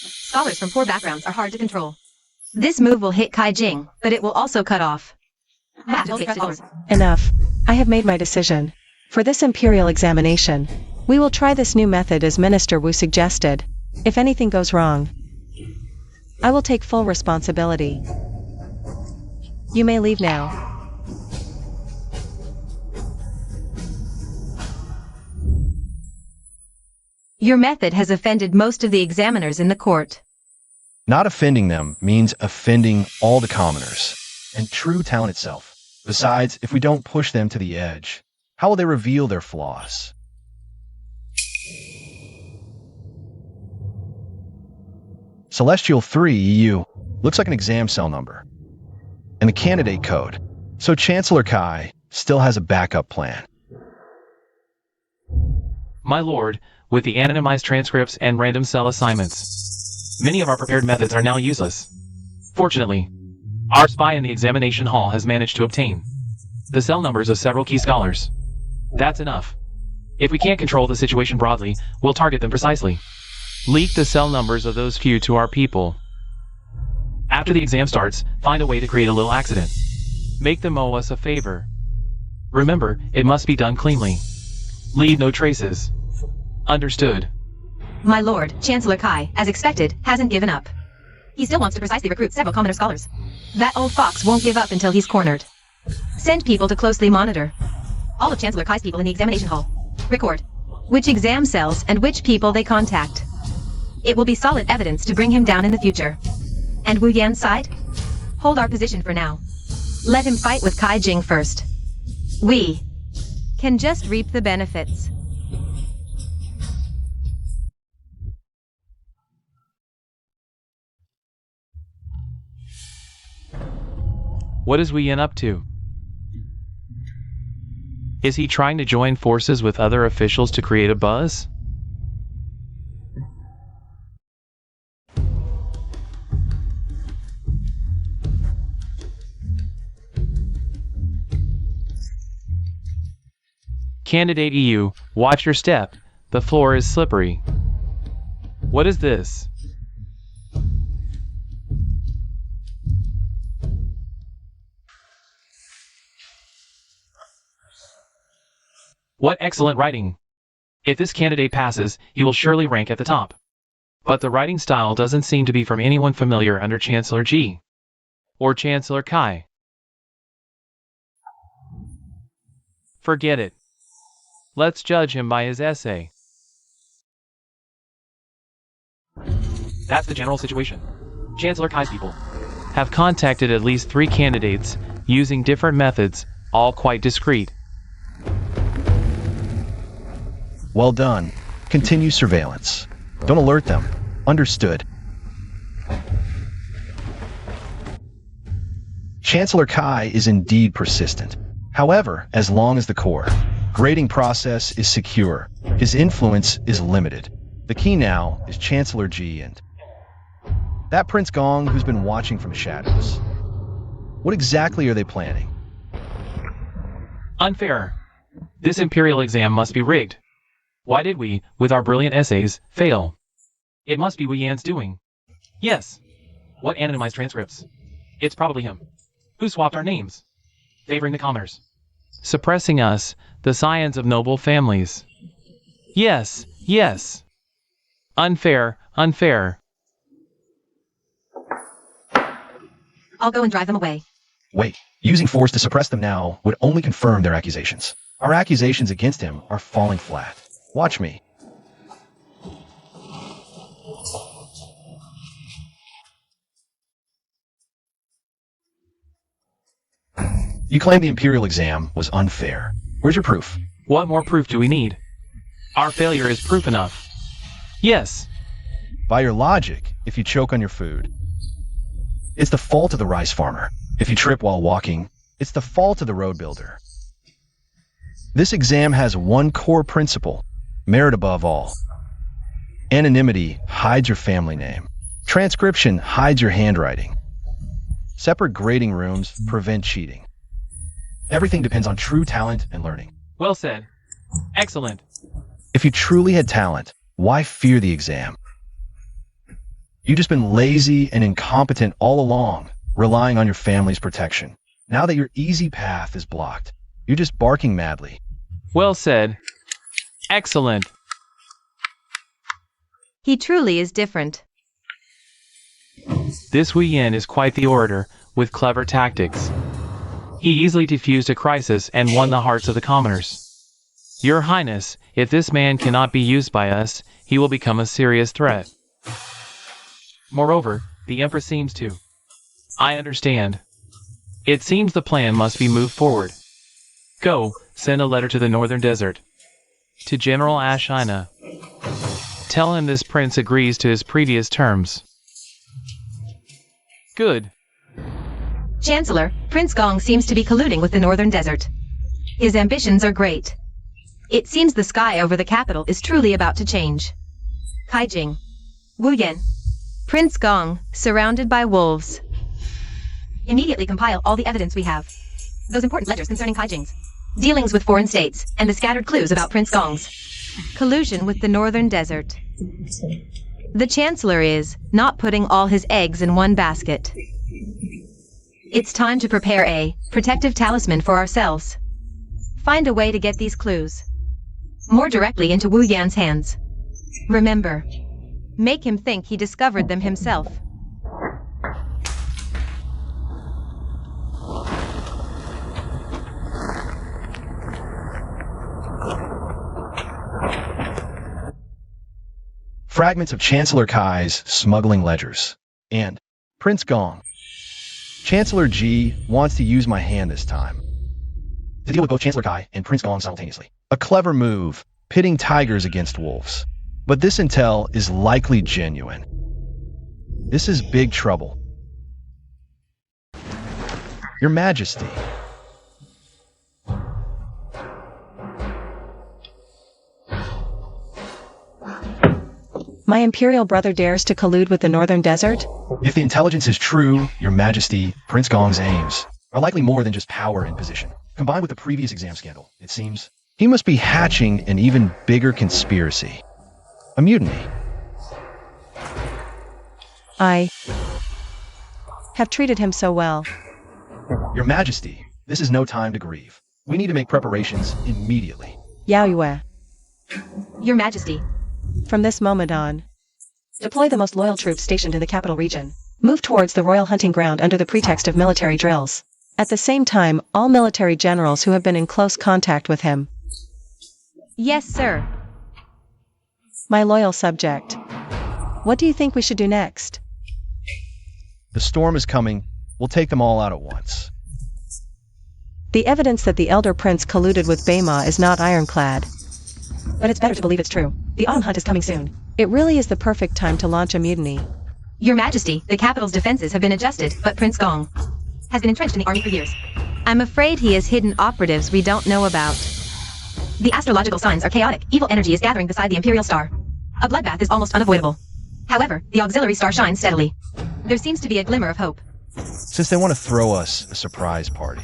C: Scholars from poor backgrounds are hard to control. This move will hit Cai Jing, but it will also cut off.
B: Enough. I have made my decision. For this Imperial examination, we will try this new method as Minister Wu suggested. If anything goes wrong, I will take full responsibility. You may leave now.
C: Your method has offended most of the examiners in the court.
D: Not offending them means offending all the commoners, and true talent itself. Besides, if we don't push them to the edge, how will they reveal their flaws? Celestial 3 EU looks like an exam cell number, and the candidate code, so Chancellor Cai still has a backup plan.
A: My lord, with the anonymized transcripts and random cell assignments, many of our prepared methods are now useless. Fortunately, our spy in the examination hall has managed to obtain the cell numbers of several key scholars. That's enough. If we can't control the situation broadly, we'll target them precisely. Leak the cell numbers of those few to our people. After the exam starts, find a way to create a little accident. Make them owe us a favor. Remember, it must be done cleanly. Leave no traces. Understood.
C: My lord, Chancellor Cai, as expected, hasn't given up. He still wants to precisely recruit several commoner scholars. That old fox won't give up until he's cornered. Send people to closely monitor. all of Chancellor Cai's people in the examination hall. Record which exam cells and which people they contact. It will be solid evidence to bring him down in the future. And Wu Yan's side? Hold our position for now. Let him fight with Cai Jing first. We can just reap the benefits.
A: What is Wu Yan up to? Is he trying to join forces with other officials to create a buzz? Candidate EU, watch your step. The floor is slippery. What is this? What excellent writing! If this candidate passes, he will surely rank at the top. But the writing style doesn't seem to be from anyone familiar under Chancellor Ji or Chancellor Cai. Forget it. Let's judge him by his essay. That's the general situation. Chancellor Cai's people have contacted at least 3 candidates using different methods, all quite discreet.
D: Well done. Continue surveillance. Don't alert them. Understood. Chancellor Cai is indeed persistent. However, as long as the core grading process is secure, his influence is limited. The key now is Chancellor Ji and that Prince Gong who's been watching from the shadows. What exactly are they planning?
A: Unfair. This Imperial exam must be rigged. Why did we, with our brilliant essays, fail? It must be Wu Yan's doing. Yes. What anonymized transcripts? It's probably him. Who swapped our names? Favoring the commoners. Suppressing us, the scions of noble families. Yes, yes. Unfair, unfair.
C: I'll go and drive them away.
D: Wait, using force to suppress them now would only confirm their accusations. Our accusations against him are falling flat. Watch me. You claim the Imperial exam was unfair. Where's your proof?
A: What more proof do we need? Our failure is proof enough. Yes.
D: By your logic, if you choke on your food, it's the fault of the rice farmer. If you trip while walking, it's the fault of the road builder. This exam has one core principle: merit above all. Anonymity hides your family name. Transcription hides your handwriting. Separate grading rooms prevent cheating. Everything depends on true talent and learning.
A: Well said. Excellent.
D: If you truly had talent, why fear the exam? You've just been lazy and incompetent all along, relying on your family's protection. Now that your easy path is blocked, you're just barking madly.
A: Well said. Excellent.
C: He truly is different.
A: This Wu Yan is quite the orator, with clever tactics. He easily defused a crisis and won the hearts of the commoners. Your Highness, if this man cannot be used by us, he will become a serious threat. Moreover, the Empress seems to. I understand. It seems the plan must be moved forward. Go, send a letter to the Northern Desert. To General Ashina. Tell him this prince agrees to his previous terms. Good.
C: Chancellor, Prince Gong seems to be colluding with the Northern Desert. His ambitions are great. It seems the sky over the capital is truly about to change. Cai Jing. Wu Yan. Prince Gong, surrounded by wolves. Immediately compile all the evidence we have. Those important letters concerning Cai Jing's dealings with foreign states, and the scattered clues about Prince Gong's collusion with the Northern Desert. The Chancellor is not putting all his eggs in one basket. It's time to prepare a protective talisman for ourselves. Find a way to get these clues more directly into Wu Yan's hands. Remember, make him think he discovered them himself.
D: fragments of Chancellor Cai's smuggling ledgers, and Prince Gong. Chancellor Ji wants to use my hand this time to deal with both Chancellor Cai and Prince Gong simultaneously. A clever move, pitting tigers against wolves. But this intel is likely genuine. This is big trouble. Your Majesty.
B: My Imperial brother dares to collude with the Northern Desert?
D: If the intelligence is true, Your Majesty, Prince Gong's aims are likely more than just power and position. Combined with the previous exam scandal, it seems he must be hatching an even bigger conspiracy. A mutiny.
B: I have treated him so well.
D: Your Majesty, this is no time to grieve. We need to make preparations immediately.
B: Yao Yue.
C: Your Majesty.
B: From this moment on, deploy the most loyal troops stationed in the capital region. Move towards the royal hunting ground under the pretext of military drills. At the same time, all military generals who have been in close contact with him.
C: Yes, sir.
B: My loyal subject. What do you think we should do next?
D: The storm is coming. We'll take them all out at once.
B: The evidence that the elder prince colluded with Beima is not ironclad. But it's better to believe it's true. The autumn hunt is coming soon. It really is the perfect time to launch a mutiny.
C: Your Majesty, the capital's defenses have been adjusted, but Prince Gong has been entrenched in the army for years. I'm afraid he has hidden operatives we don't know about. The astrological signs are chaotic. Evil energy is gathering beside the Imperial star. A bloodbath is almost unavoidable. However, the auxiliary star shines steadily. There seems to be a glimmer of hope.
D: Since they want to throw us a surprise party,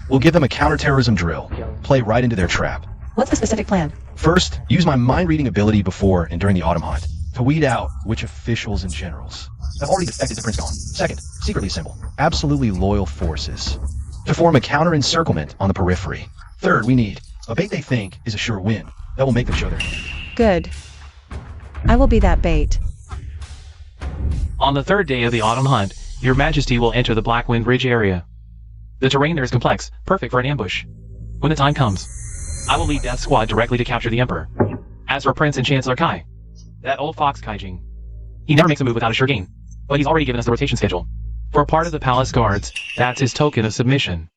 D: we'll give them a counterterrorism drill. Play right into their trap.
B: What's the specific plan?
D: First, use my mind-reading ability before and during the autumn hunt to weed out which officials and generals have already defected to Prince Gong. Second, secretly assemble absolutely loyal forces to form a counter-encirclement on the periphery. Third, we need a bait they think is a sure win that will make them show their hand.
B: Good. I will be that bait.
A: On the third day of the autumn hunt, Your Majesty will enter the Blackwind Ridge area. The terrain there is complex, perfect for an ambush. When the time comes, I will lead Death Squad directly to capture the Emperor. As for Prince and Chancellor Cai, that old fox Kaijing, he never makes a move without a sure gain, but he's already given us the rotation schedule. For part of the palace guards, that's his token of submission.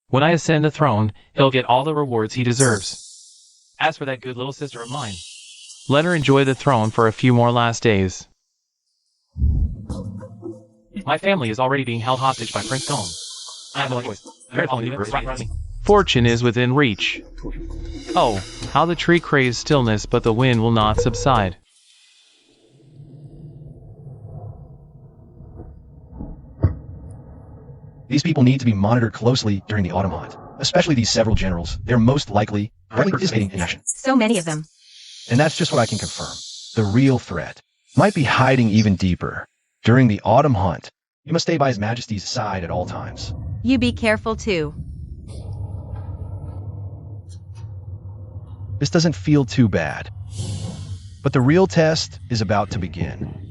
A: When I ascend the throne, he'll get all the rewards he deserves. As for that good little sister of mine, let her enjoy the throne for a few more last days. My family is already being held hostage by Prince Gong. I have no choice. Fortune is within reach. Oh, how the tree craves stillness, but the wind will not subside.
D: These people need to be monitored closely during the autumn hunt, especially these several generals. They're most likely participating in action.
C: So many of them.
D: And that's just what I can confirm. The real threat might be hiding even deeper. During the autumn hunt, you must stay by His Majesty's side at all times.
C: You be careful too.
D: This doesn't feel too bad. But the real test is about to begin.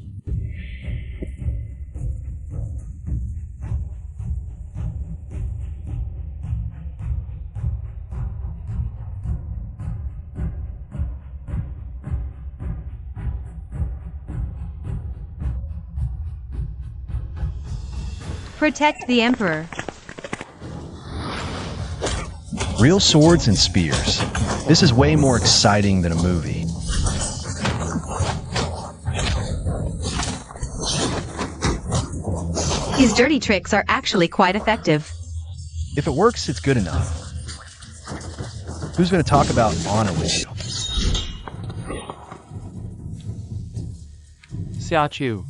C: Protect the Emperor.
D: Real swords and spears. This is way more exciting than a movie.
C: His dirty tricks are actually quite effective.
D: If it works, it's good enough. Who's going to talk about honor with you?
A: Xiaochu.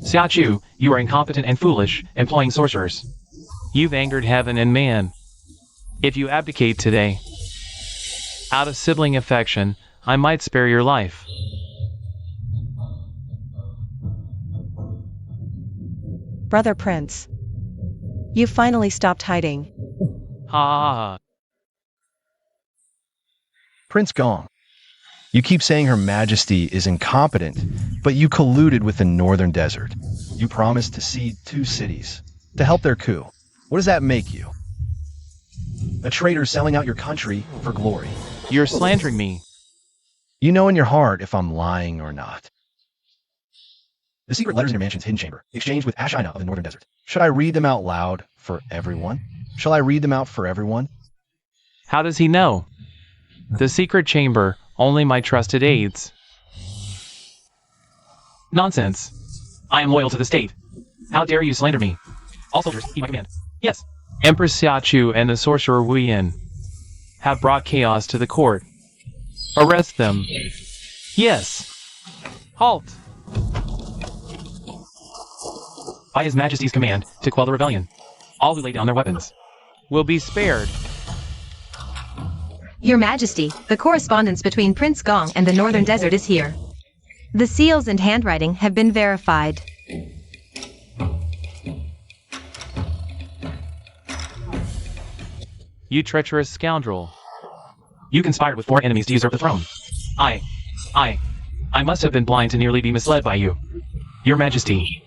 A: Xiaochu, you are incompetent and foolish, employing sorcerers. You've angered heaven and man. If you abdicate today, out of sibling affection, I might spare your life.
B: Brother Prince. You finally stopped hiding.
A: Ha ha ha.
D: Prince Gong. You keep saying Her Majesty is incompetent, but you colluded with the Northern Desert. You promised to cede 2 cities to help their coup. What does that make you? A traitor selling out your country for glory.
A: You're slandering me.
D: You know in your heart if I'm lying or not. The secret letters in your mansion's hidden chamber, exchanged with Ashina of the northern desert. Should I read them out loud for everyone? Shall I read them out for everyone?
A: How does he know? The secret chamber, only my trusted aides. Nonsense. I am loyal to the state. How dare you slander me? All soldiers, heed my command. Yes. Empress Xiaochu and the sorcerer Wu Yin have brought chaos to the court. Arrest them. Yes. Halt. By His Majesty's command, to quell the rebellion, all who lay down their weapons will be spared.
C: Your Majesty, the correspondence between Prince Gong and the Northern Desert is here. The seals and handwriting have been verified.
A: You treacherous scoundrel. You conspired with 4 enemies to usurp the throne. I must have been blind to nearly be misled by you. Your Majesty,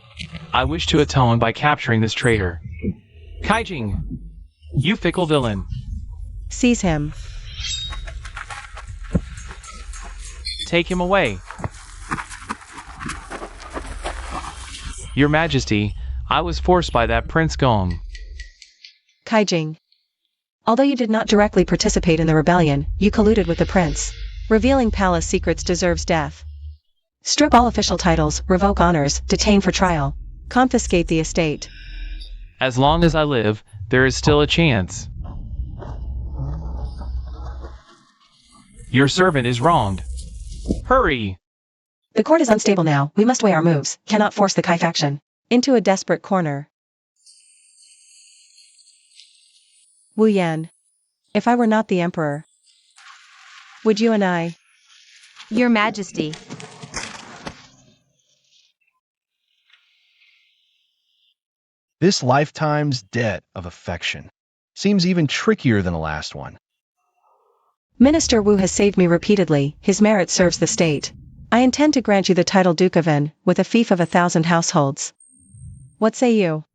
A: I wish to atone by capturing this traitor. Kaijing, you fickle villain.
B: Seize him.
A: Take him away. Your Majesty, I was forced by that Prince Gong.
B: Kaijing. Although you did not directly participate in the rebellion, you colluded with the prince. Revealing palace secrets deserves death. Strip all official titles, revoke honors, detain for trial. Confiscate the estate.
A: As long as I live, there is still a chance. Your servant is wronged. Hurry!
B: The court is unstable now, we must weigh our moves, cannot force the Cai faction into a desperate corner. Wu Yan. If I were not the emperor, would you and I?
C: Your Majesty.
D: This lifetime's debt of affection seems even trickier than the last one.
B: Minister Wu has saved me repeatedly, his merit serves the state. I intend to grant you the title Duke of N, with a fief of 1,000 households. What say you?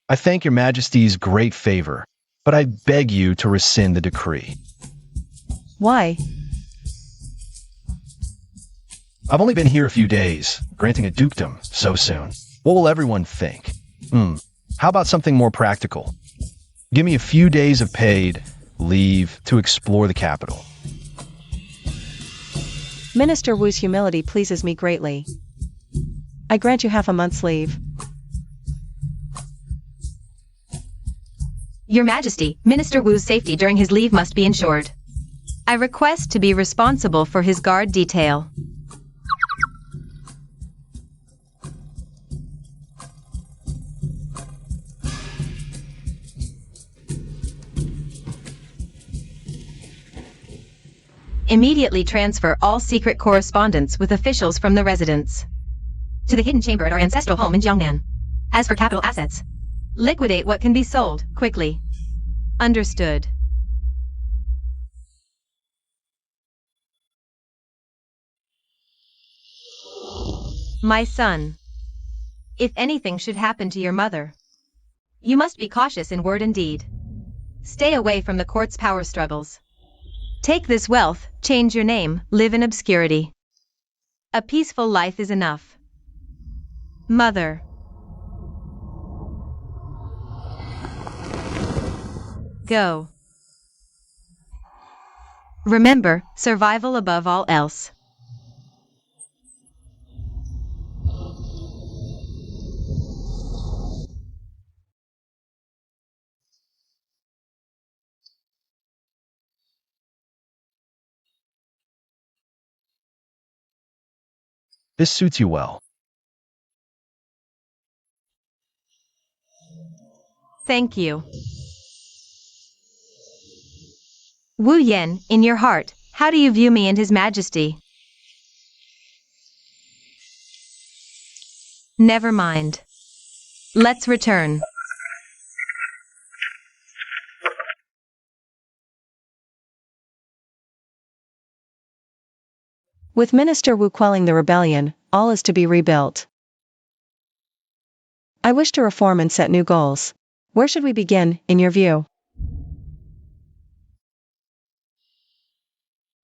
D: I thank your Majesty's great favor, but I beg you to rescind the decree.
B: Why?
D: I've only been here a few days, granting a dukedom so soon. What will everyone think? How about something more practical? Give me a few days of paid leave to explore the capital.
B: Minister Wu's humility pleases me greatly. I grant you half a month's leave.
C: Your Majesty, Minister Wu's safety during his leave must be ensured. I request to be responsible for his guard detail. Immediately transfer all secret correspondence with officials from the residence to the hidden chamber at our ancestral home in Jiangnan. As for capital assets, liquidate what can be sold, quickly. Understood. My son, if anything should happen to your mother, you must be cautious in word and deed. Stay away from the court's power struggles. Take this wealth, change your name, live in obscurity. A peaceful life is enough. Mother. Go. Remember, survival above all else.
D: This suits you well.
C: Thank you. Wu Yan, in your heart, how do you view me and His Majesty? Never mind. Let's return.
B: With Minister Wu quelling the rebellion, all is to be rebuilt. I wish to reform and set new goals. Where should we begin, in your view?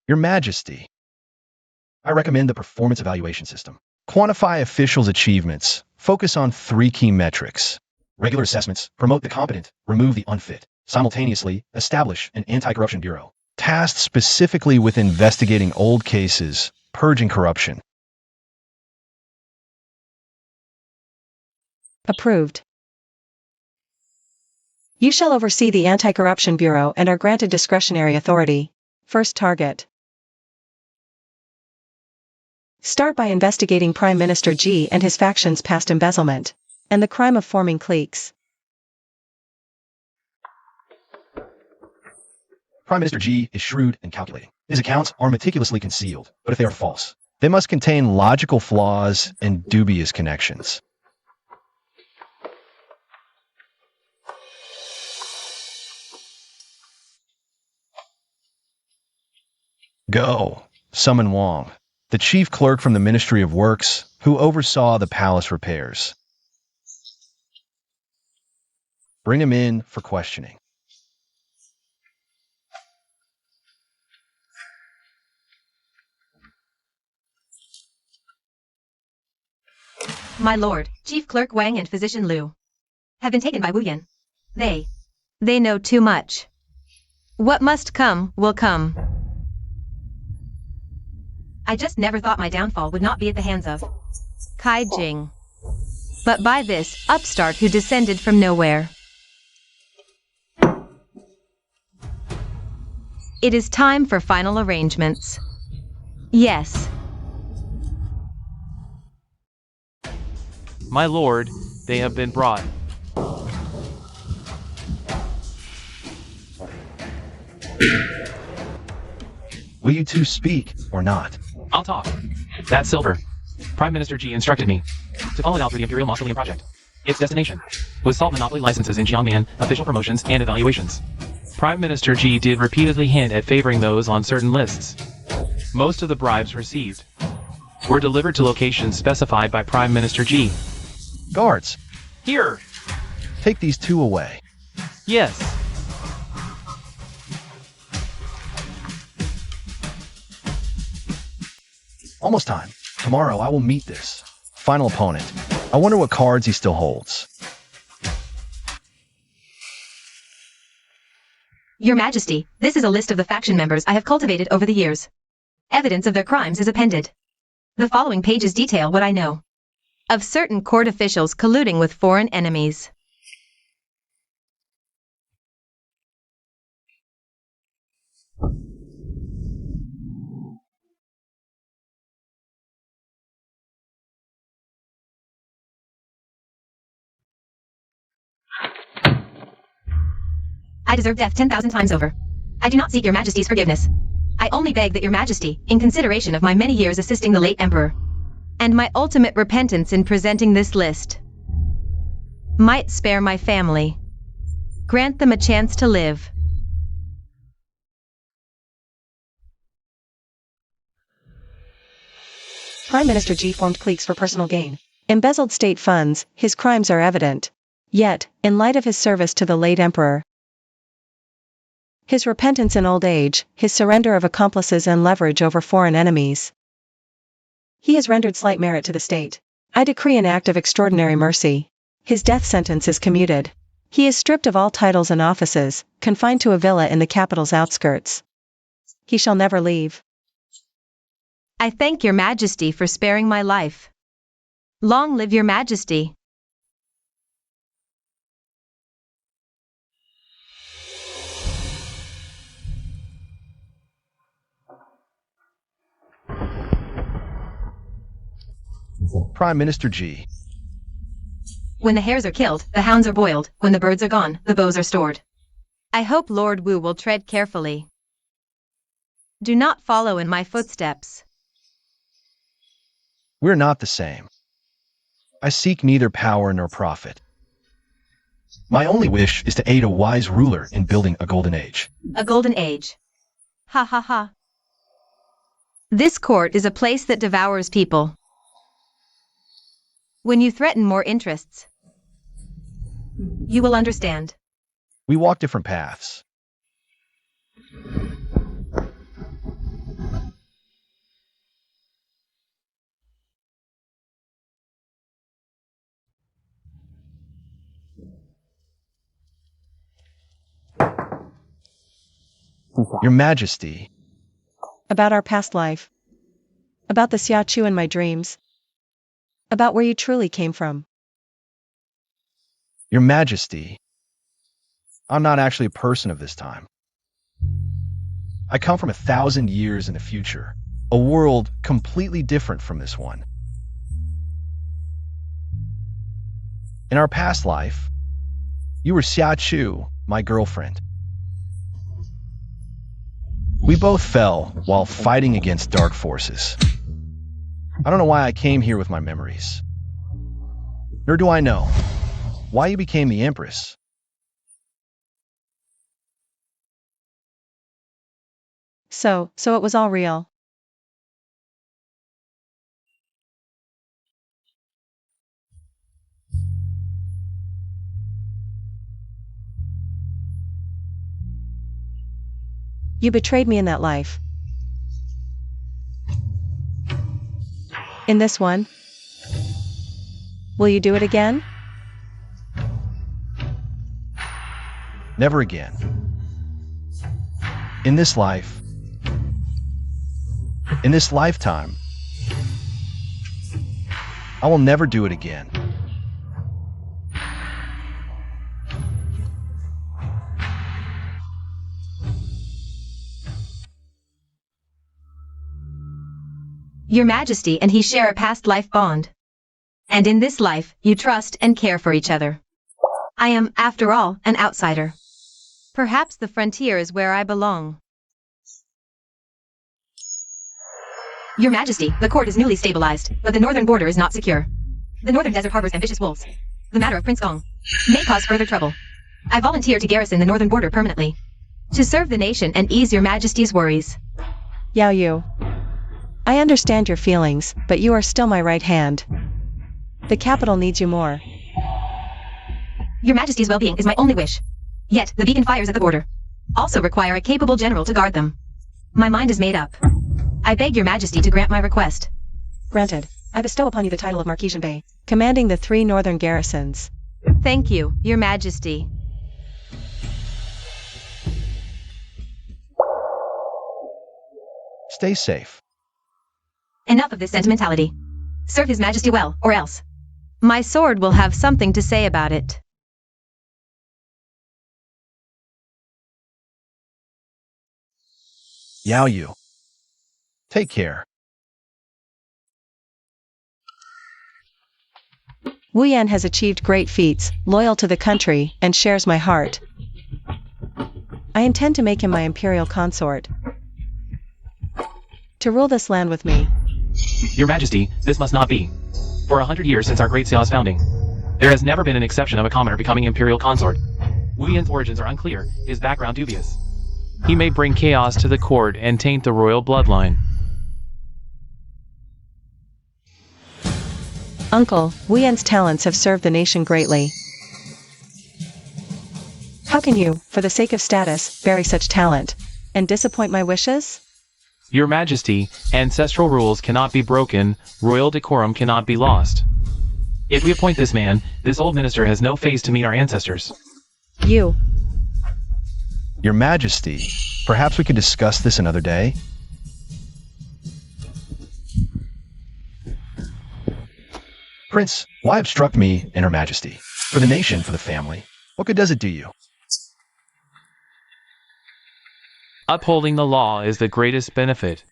D: Your Majesty, I recommend the performance evaluation system. Quantify officials' achievements. Focus on 3 key metrics. Regular assessments. Promote the competent. Remove the unfit. Simultaneously, establish an anti-corruption bureau. Tasked specifically with investigating old cases, purging corruption.
B: Approved. You shall oversee the Anti-Corruption Bureau and are granted discretionary authority. First target. Start by investigating Prime Minister Cai and his faction's past embezzlement, and the crime of forming cliques.
D: Prime Minister Cai is shrewd and calculating. His accounts are meticulously concealed, but if they are false, they must contain logical flaws and dubious connections. Go. Summon Wong, the chief clerk from the Ministry of Works, who oversaw the palace repairs. Bring him in for questioning.
C: My lord, Chief Clerk Wang and Physician Liu have been taken by Wu Yan. They know too much. What must come, will come. I just never thought my downfall would not be at the hands of Cai Jing, but by this upstart who descended from nowhere. It is time for final arrangements. Yes.
A: My lord, they have been brought.
D: Will you two speak or not?
A: I'll talk. That's Silver. Prime Minister Cai instructed me to follow it out through the Imperial Mausoleum project. Its destination was salt monopoly licenses in Jiangnan, official promotions, and evaluations. Prime Minister Cai did repeatedly hint at favoring those on certain lists. Most of the bribes received were delivered to locations specified by Prime Minister Cai.
D: Guards,
A: Here!
D: take these 2 away.
A: Yes.
D: Almost time. Tomorrow I will meet this final opponent. I wonder what cards he still holds.
C: Your Majesty, this is a list of the faction members I have cultivated over the years. Evidence of their crimes is appended. The following pages detail what I know of certain court officials colluding with foreign enemies. I deserve death 10,000 times over. I do not seek your Majesty's forgiveness. I only beg that your Majesty, in consideration of my many years assisting the late Emperor, and my ultimate repentance in presenting this list, might spare my family. Grant them a chance to live.
B: Prime Minister Cai formed cliques for personal gain. Embezzled state funds, his crimes are evident. Yet, in light of his service to the late Emperor, his repentance in old age, his surrender of accomplices and leverage over foreign enemies, he has rendered slight merit to the state. I decree an act of extraordinary mercy. His death sentence is commuted. He is stripped of all titles and offices, confined to a villa in the capital's outskirts. He shall never leave.
C: I thank your Majesty for sparing my life. Long live your Majesty.
D: Prime Minister Cai.
C: When the hares are killed, the hounds are boiled. When the birds are gone, the bows are stored. I hope Lord Wu will tread carefully. Do not follow in my footsteps.
D: We're not the same. I seek neither power nor profit. My only wish is to aid a wise ruler in building a golden age.
C: A golden age. Ha ha ha. This court is a place that devours people. When you threaten more interests, you will understand.
D: We walk different paths. Your Majesty,
B: About our past life. About the Xiaochu in my dreams. About where you truly came from.
D: Your Majesty, I'm not actually a person of this time. I come from 1,000 years in the future, a world completely different from this one. In our past life, you were Xiaochu, my girlfriend. We both fell while fighting against dark forces. I don't know why I came here with my memories. Nor do I know why you became the Empress.
B: So it was all real. You betrayed me in that life. In this one? Will you do it again?
D: Never again. In this life, in this lifetime, I will never do it again.
C: Your Majesty and he share a past life bond. And in this life, you trust and care for each other. I am, after all, an outsider. Perhaps the frontier is where I belong. Your Majesty, the court is newly stabilized, but the northern border is not secure. The northern desert harbors ambitious wolves. The matter of Prince Gong may cause further trouble. I volunteer to garrison the northern border permanently, to serve the nation and ease your Majesty's worries.
B: Yao Yu. I understand your feelings, but you are still my right hand. The capital needs you more.
C: Your Majesty's well-being is my only wish. Yet, the beacon fires at the border also require a capable general to guard them. My mind is made up. I beg your Majesty to grant my request.
B: Granted. I bestow upon you the title of Marquesian Bey, commanding the 3 northern garrisons.
C: Thank you, your Majesty.
D: Stay safe.
C: Enough of this sentimentality. Serve His Majesty well, or else. My sword will have something to say about it.
D: Yao Yu. Take care.
B: Wu Yan has achieved great feats, loyal to the country, and shares my heart. I intend to make him my imperial consort. To rule this land with me.
A: Your Majesty, this must not be. For 100 years since our great Xiao's founding, there has never been an exception of a commoner becoming imperial consort. Wu Yan's origins are unclear, his background dubious. He may bring chaos to the court and taint the royal bloodline.
B: Uncle, Wu Yan's talents have served the nation greatly. How can you, for the sake of status, bury such talent, and disappoint my wishes?
A: Your Majesty, ancestral rules cannot be broken, royal decorum cannot be lost. If we appoint this man, this old minister has no face to meet our ancestors.
B: You.
D: Your Majesty, perhaps we could discuss this another day? Prince, why obstruct me and Her Majesty? For the nation, for the family. What good does it do you?
A: Upholding the law is the greatest benefit.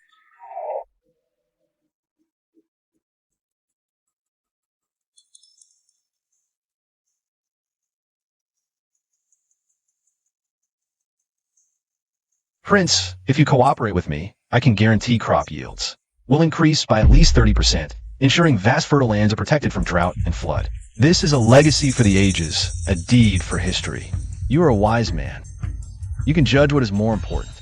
D: Prince, if you cooperate with me, I can guarantee crop yields will increase by at least 30%, ensuring vast fertile lands are protected from drought and flood. This is a legacy for the ages, a deed for history. You are a wise man. You can judge what is more important.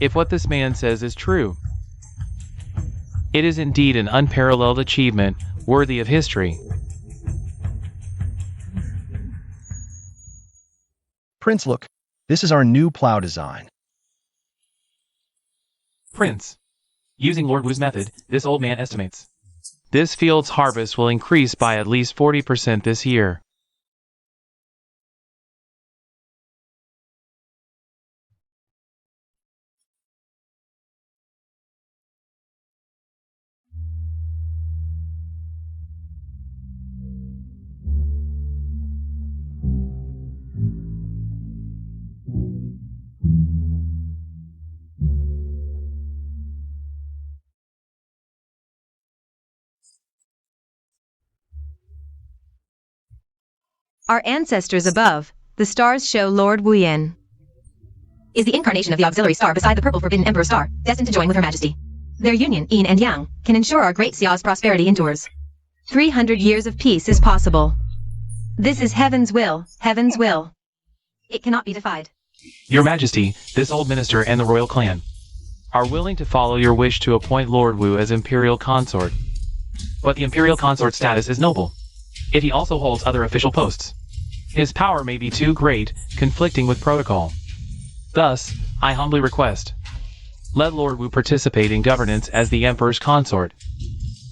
A: If what this man says is true, it is indeed an unparalleled achievement, worthy of history.
D: Prince, look, this is our new plow design.
A: Prince, using Lord Wu's method, this old man estimates this field's harvest will increase by at least 40% this year.
C: Our ancestors above, the stars show Lord Wuyan is the incarnation of the auxiliary star beside the purple forbidden Emperor star, destined to join with Her Majesty. Their union, yin and yang, can ensure our great Xia's prosperity endures. 300 years of peace is possible. This is heaven's will, heaven's will. It cannot be defied.
A: Your Majesty, this old minister and the royal clan are willing to follow your wish to appoint Lord Wu as Imperial consort. But the Imperial consort status is noble, if he also holds other official posts. His power may be too great, conflicting with protocol. Thus, I humbly request, let Lord Wu participate in governance as the Emperor's consort.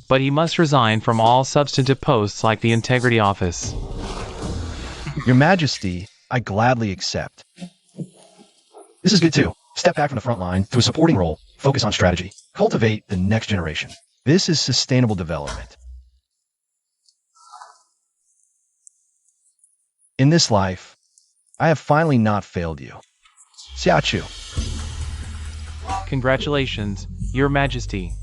A: But he must resign from all substantive posts like the Integrity Office.
D: Your Majesty, I gladly accept. This is good too. Step back from the front line to a supporting role, focus on strategy, cultivate the next generation. This is sustainable development. In this life, I have finally not failed you. Xiachu.
A: Congratulations, Your Majesty.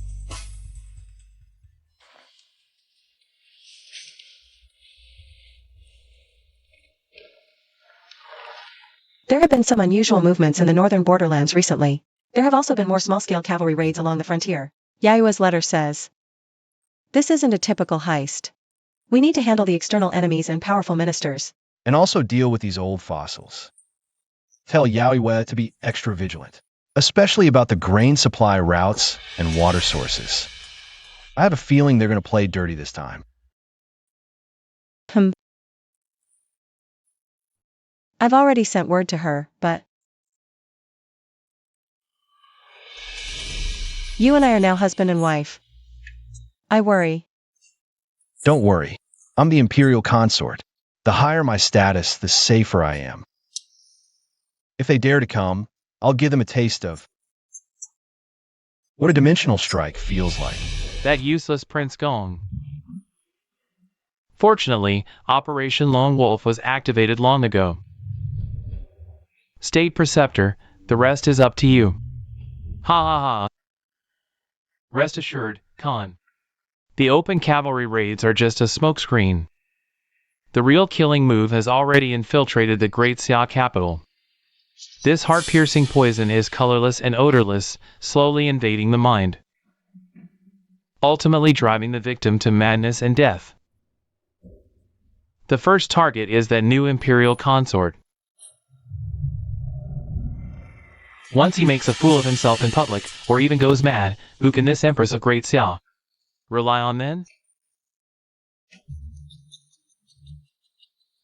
B: There have been some unusual movements in the northern borderlands recently. There have also been more small-scale cavalry raids along the frontier. Yao's letter says, "This isn't a typical heist. We need to handle the external enemies and powerful ministers.
D: And also deal with these old fossils. Tell Yaoyue to be extra vigilant, especially about the grain supply routes and water sources. I have a feeling they're going to play dirty this time."
B: I've already sent word to her, but you and I are now husband and wife. I worry.
D: Don't worry. I'm the Imperial consort. The higher my status, the safer I am. If they dare to come, I'll give them a taste of what a dimensional strike feels like.
A: That useless Prince Gong. Fortunately, Operation Lone Wolf was activated long ago. State Preceptor, the rest is up to you. Ha ha ha. Rest assured, Khan. The open cavalry raids are just a smokescreen. The real killing move has already infiltrated the Great Xia capital. This heart-piercing poison is colorless and odorless, slowly invading the mind, ultimately driving the victim to madness and death. The first target is that new Imperial consort. Once he makes a fool of himself in public, or even goes mad, who can this Empress of Great Xia rely on then?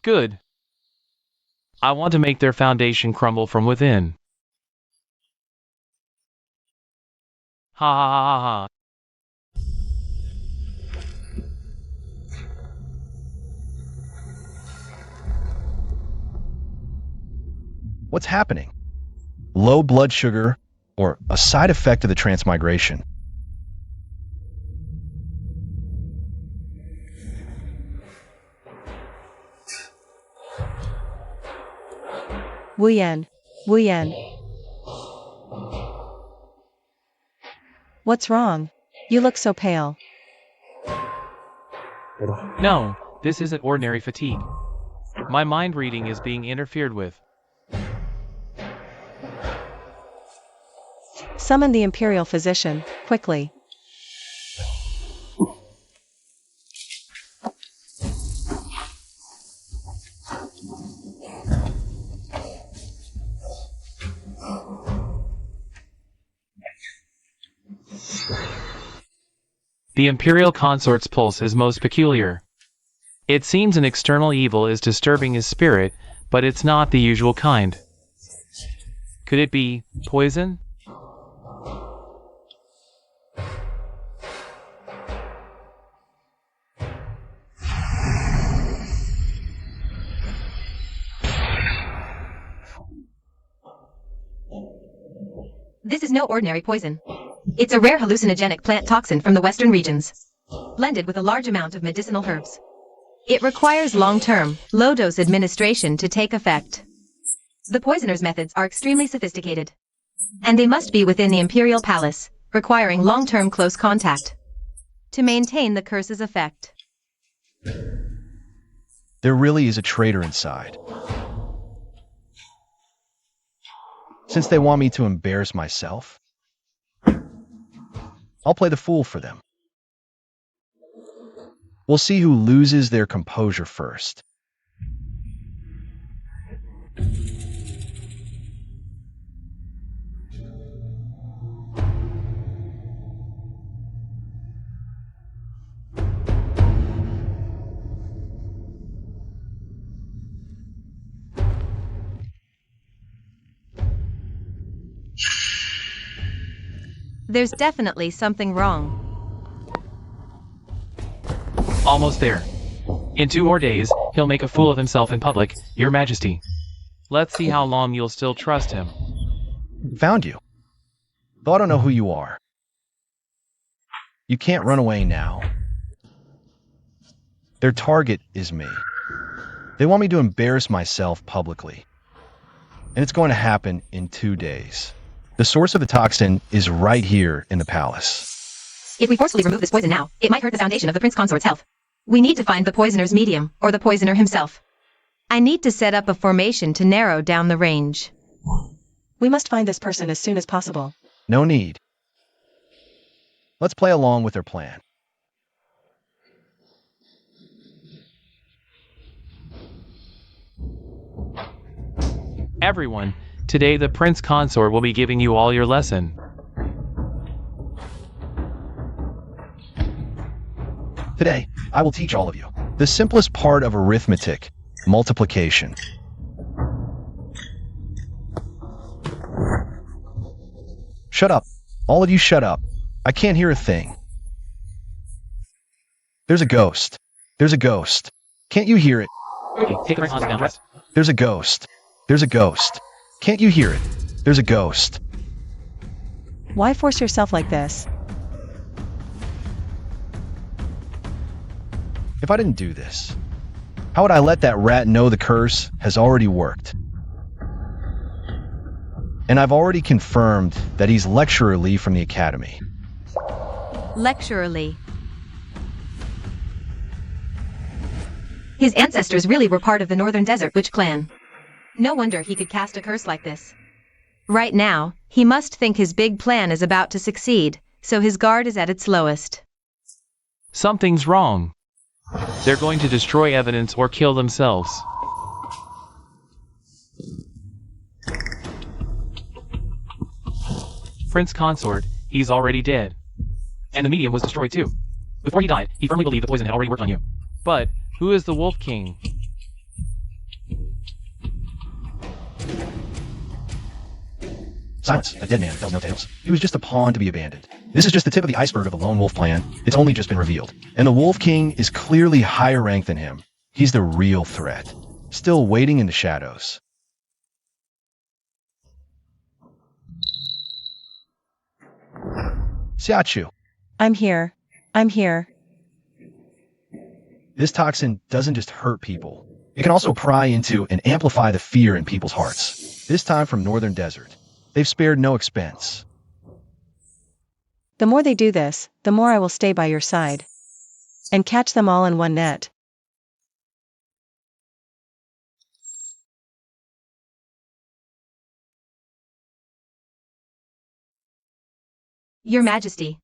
A: Good. I want to make their foundation crumble from within. Ha ha ha ha ha.
D: What's happening? Low blood sugar, or a side effect of the transmigration.
B: Wuyan. What's wrong? You look so pale.
A: No, this isn't ordinary fatigue. My mind reading is being interfered with.
B: Summon the Imperial physician, quickly.
A: The Imperial consort's pulse is most peculiar. It seems an external evil is disturbing his spirit, but it's not the usual kind. Could it be poison?
C: This is no ordinary poison. It's a rare hallucinogenic plant toxin from the western regions, blended with a large amount of medicinal herbs. It requires long-term, low-dose administration to take effect. The poisoner's methods are extremely sophisticated, and they must be within the Imperial Palace, requiring long-term close contact to maintain the curse's effect.
D: There really is a traitor inside. Since they want me to embarrass myself, I'll play the fool for them. We'll see who loses their composure first.
C: There's definitely something wrong.
A: Almost there. In 2 more days, he'll make a fool of himself in public, Your Majesty. Let's see how long you'll still trust him.
D: Found you. Though I don't know who you are. You can't run away now. Their target is me. They want me to embarrass myself publicly. And it's going to happen in 2 days. The source of the toxin is right here in the palace.
C: If we forcefully remove this poison now, it might hurt the foundation of the prince consort's health. We need to find the poisoner's medium, or the poisoner himself. I need to set up a formation to narrow down the range.
B: We must find this person as soon as possible.
D: No need. Let's play along with their plan.
A: Everyone, today the prince consort will be giving you all your lesson.
D: Today, I will teach all of you the simplest part of arithmetic, multiplication. Shut up. All of you shut up. I can't hear a thing. There's a ghost. There's a ghost. Can't you hear it?
A: Okay, take the response down, rest.
D: There's a ghost. There's a ghost. Can't you hear it? There's a ghost.
B: Why force yourself like this?
D: If I didn't do this, how would I let that rat know the curse has already worked? And I've already confirmed that he's lecturerly from the academy.
C: Lecturerly. His ancestors really were part of the Northern Desert Witch clan. No wonder he could cast a curse like this. Right now, he must think his big plan is about to succeed, so his guard is at its lowest.
A: Something's wrong. They're going to destroy evidence or kill themselves. Prince Consort, he's already dead. And the medium was destroyed too. Before he died, he firmly believed the poison had already worked on you. But, who is the Wolf King?
D: Silence. A dead man tells no tales. He was just a pawn to be abandoned. This is just the tip of the iceberg of the lone wolf plan. It's only just been revealed. And the Wolf King is clearly higher ranked than him. He's the real threat. Still waiting in the shadows. Xiachu,
B: I'm here. I'm here.
D: this toxin doesn't just hurt people. It can also pry into and amplify the fear in people's hearts. This time from Northern Desert. They've spared no expense.
B: The more they do this, the more I will stay by your side. And catch them all in one net.
C: Your Majesty.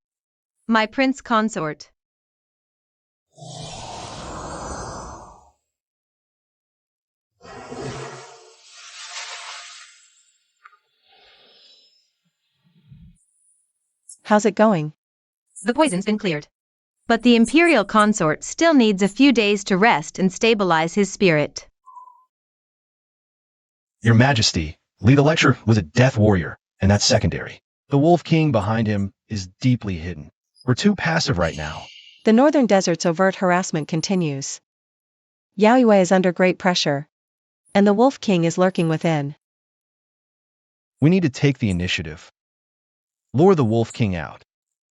C: My prince consort.
B: How's it going?
C: The poison's been cleared. But the Imperial consort still needs a few days to rest and stabilize his spirit.
D: Your Majesty, Lee the Lecturer was a death warrior, and that's secondary. The Wolf King behind him is deeply hidden. We're too passive right now.
B: The Northern Desert's overt harassment continues. Yao Yue is under great pressure. And the Wolf King is lurking within.
D: We need to take the initiative. Lure the Wolf King out.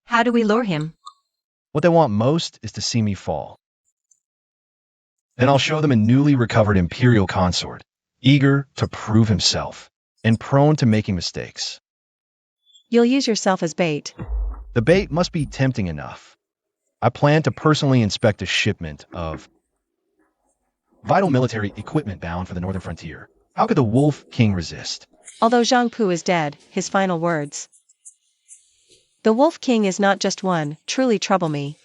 C: How do we lure him?
D: What they want most is to see me fall. Then I'll show them a newly recovered Imperial consort, eager to prove himself, and prone to making mistakes.
B: You'll use yourself as bait.
D: The bait must be tempting enough. I plan to personally inspect a shipment of vital military equipment bound for the northern frontier. How could the Wolf King resist?
B: Although Zhang Pu is dead, his final words. The Wolf King is not just one, truly trouble me.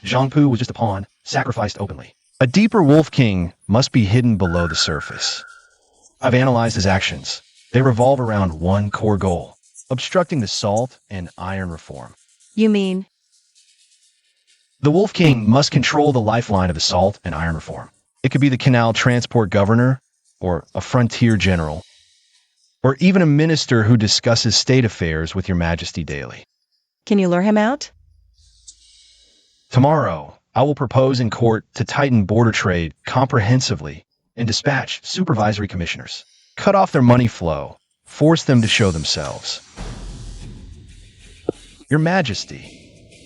D: Zhang Pu was just a pawn, sacrificed openly. A deeper Wolf King must be hidden below the surface. I've analyzed his actions. They revolve around one core goal: obstructing the salt and iron reform.
B: You mean?
D: The Wolf King must control the lifeline of the salt and iron reform. It could be the canal transport governor, or a frontier general, or even a minister who discusses state affairs with your majesty daily.
B: Can you lure him out?
D: Tomorrow, I will propose in court to tighten border trade comprehensively and dispatch supervisory commissioners. Cut off their money flow, force them to show themselves. Your Majesty,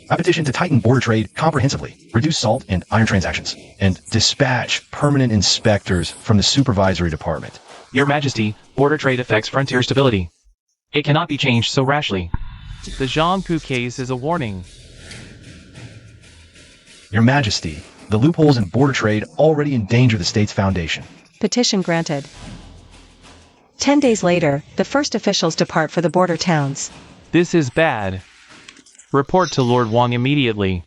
D: I petition to tighten border trade comprehensively, reduce salt and iron transactions, and dispatch permanent inspectors from the supervisory department.
A: Your Majesty, border trade affects frontier stability. It cannot be changed so rashly. The Zhang Pu case is a warning.
D: Your Majesty, the loopholes in border trade already endanger the state's foundation.
B: Petition granted. 10 days later, the first officials depart for the border towns.
A: This is bad. Report to Lord Wang immediately.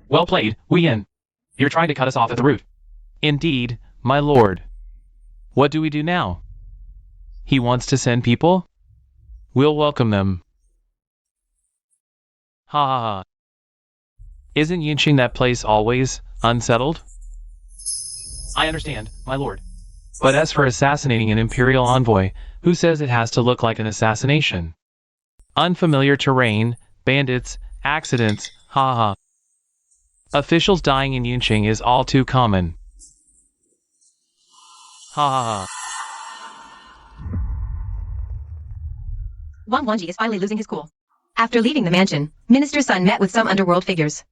A: Well played, Wu Yin. You're trying to cut us off at the root. Indeed, my lord. What do we do now? He wants to send people? We'll welcome them. Ha ha ha. Isn't Yinqing that place always unsettled? I understand, my lord. But as for assassinating an Imperial envoy, who says it has to look like an assassination? Unfamiliar terrain, bandits, accidents, ha ha. Officials dying in Yinqing is all too common. Ha ha ha.
C: Wang Wanji is finally losing his cool. After leaving the mansion, Minister Sun met with some underworld figures.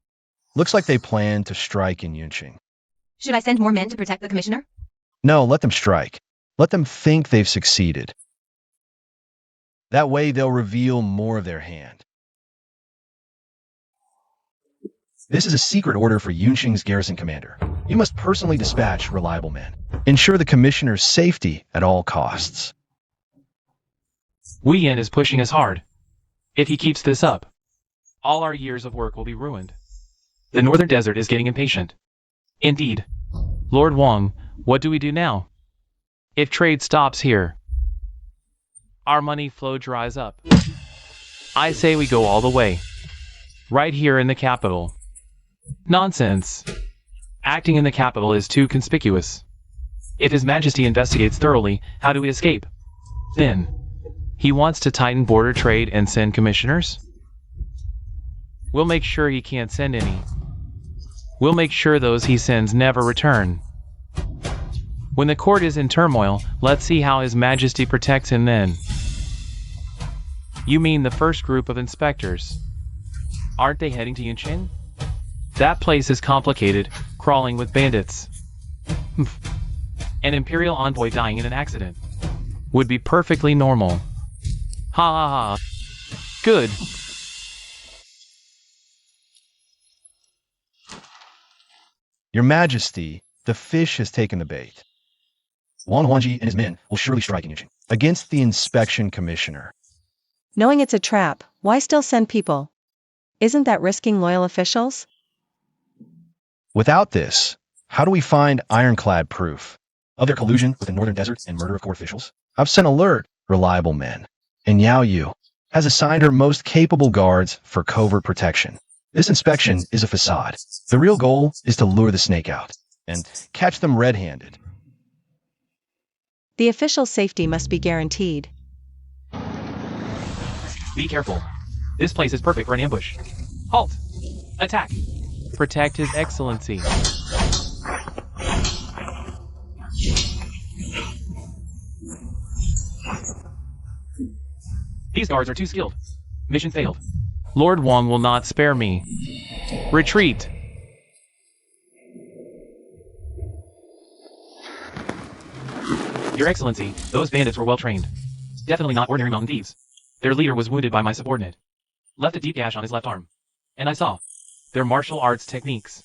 D: Looks like they plan to strike in Yunqing.
C: Should I send more men to protect the commissioner?
D: No, let them strike. Let them think they've succeeded. That way they'll reveal more of their hand. This is a secret order for Yunqing's garrison commander. You must personally dispatch reliable men. Ensure the commissioner's safety at all costs.
A: Wu Yin is pushing us hard. If he keeps this up, all our years of work will be ruined. The northern desert is getting impatient. Indeed. Lord Wang, what do we do now? If trade stops here, our money flow dries up. I say we go all the way. Right here in the capital. Nonsense. Acting in the capital is too conspicuous. If His Majesty investigates thoroughly, how do we escape? Then, he wants to tighten border trade and send commissioners? We'll make sure he can't send any. We'll make sure those he sends never return. When the court is in turmoil, let's see how His Majesty protects him then. You mean the first group of inspectors? Aren't they heading to Yunqing? That place is complicated, crawling with bandits. An Imperial envoy dying in an accident would be perfectly normal. Ha ha ha. Good.
D: Your Majesty, the fish has taken the bait. Wang Huanji and his men will surely strike in Yunqing against the inspection commissioner.
B: Knowing it's a trap, why still send people? Isn't that risking loyal officials?
D: Without this, how do we find ironclad proof of their collusion with the northern desert and murder of court officials? I've sent alert, reliable men, and Yao Yu has assigned her most capable guards for covert protection. This inspection is a facade. The real goal is to lure the snake out and catch them red-handed.
B: The official's safety must be guaranteed.
A: Be careful. This place is perfect for an ambush. Halt! Attack! Protect His Excellency. These guards are too skilled. Mission failed. Lord Wang will not spare me. Retreat! Your Excellency, those bandits were well trained. Definitely not ordinary mountain thieves. Their leader was wounded by my subordinate. Left a deep gash on his left arm. And I saw their martial arts techniques.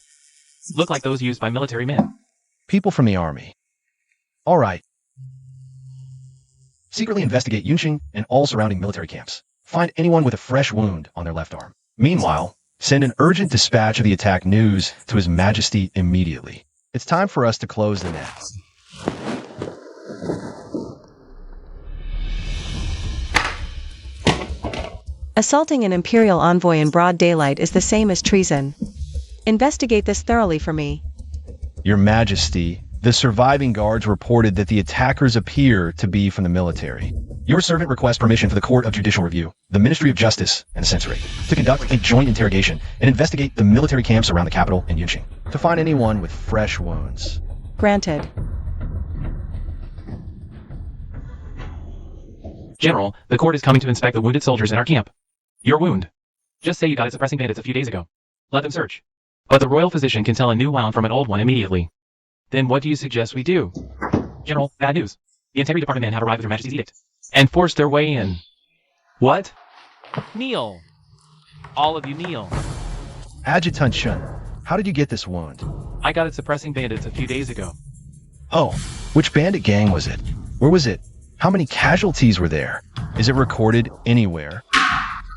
A: Look like those used by military men.
D: People from the army. All right. Secretly investigate Yunqing and all surrounding military camps. Find anyone with a fresh wound on their left arm. Meanwhile, send an urgent dispatch of the attack news to His Majesty immediately. It's time for us to close the net.
B: Assaulting an imperial envoy in broad daylight is the same as treason. Investigate this thoroughly for me.
D: Your Majesty, the surviving guards reported that the attackers appear to be from the military. Your servant requests permission for the Court of Judicial Review, the Ministry of Justice, and the Censorate to conduct a joint interrogation and investigate the military camps around the capital in Yunqing to find anyone with fresh wounds.
B: Granted.
A: General, the court is coming to inspect the wounded soldiers in our camp. Your wound. Just say you got it suppressing bandits a few days ago. Let them search. But the royal physician can tell a new wound from an old one immediately. Then what do you suggest we do? General, bad news. The Integrity Department men have arrived with Your Majesty's edict and forced their way in. What? Kneel. All of you kneel.
D: Adjutant Shun, how did you get this wound?
A: I got it suppressing bandits a few days ago.
D: Oh, which bandit gang was it? Where was it? How many casualties were there? Is it recorded anywhere?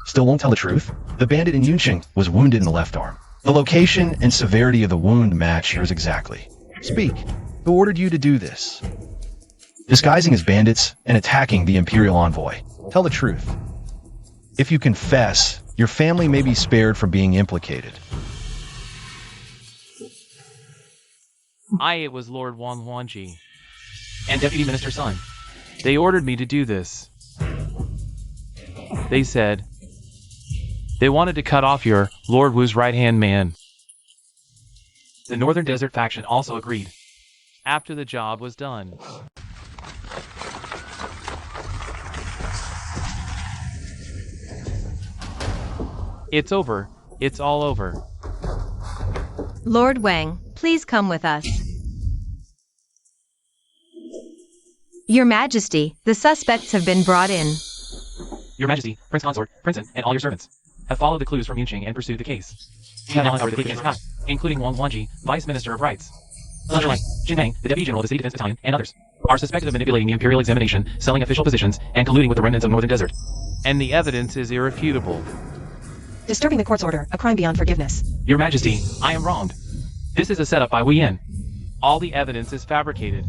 D: Still won't tell the truth? The bandit in Yunqing was wounded in the left arm. The location and severity of the wound match yours exactly. Speak. Who ordered you to do this? Disguising as bandits and attacking the Imperial envoy. Tell the truth. If you confess, your family may be spared from being implicated.
A: It was Lord Wang Huanji and Deputy Minister Sun. They ordered me to do this. They said they wanted to cut off your Lord Wu's right-hand man. The Northern Desert faction also agreed. After the job was done. It's over. It's all over.
C: Lord Wang, please come with us. Your Majesty, the suspects have been brought in.
A: Your Majesty, Prince Consort, Princeton, and all your servants have followed the clues from Yunqing and pursued the case. We have now uncovered the case against Cai, including Wang Huanji, Vice Minister of Rights, Sun Jin Meng, the Deputy General of the City Defense Battalion, and others, are suspected of manipulating the Imperial examination, selling official positions, and colluding with the remnants of Northern Desert. And the evidence is irrefutable.
B: Disturbing the court's order, a crime beyond forgiveness.
A: Your Majesty, I am wronged. This is a setup by Wei Yan. All the evidence is fabricated.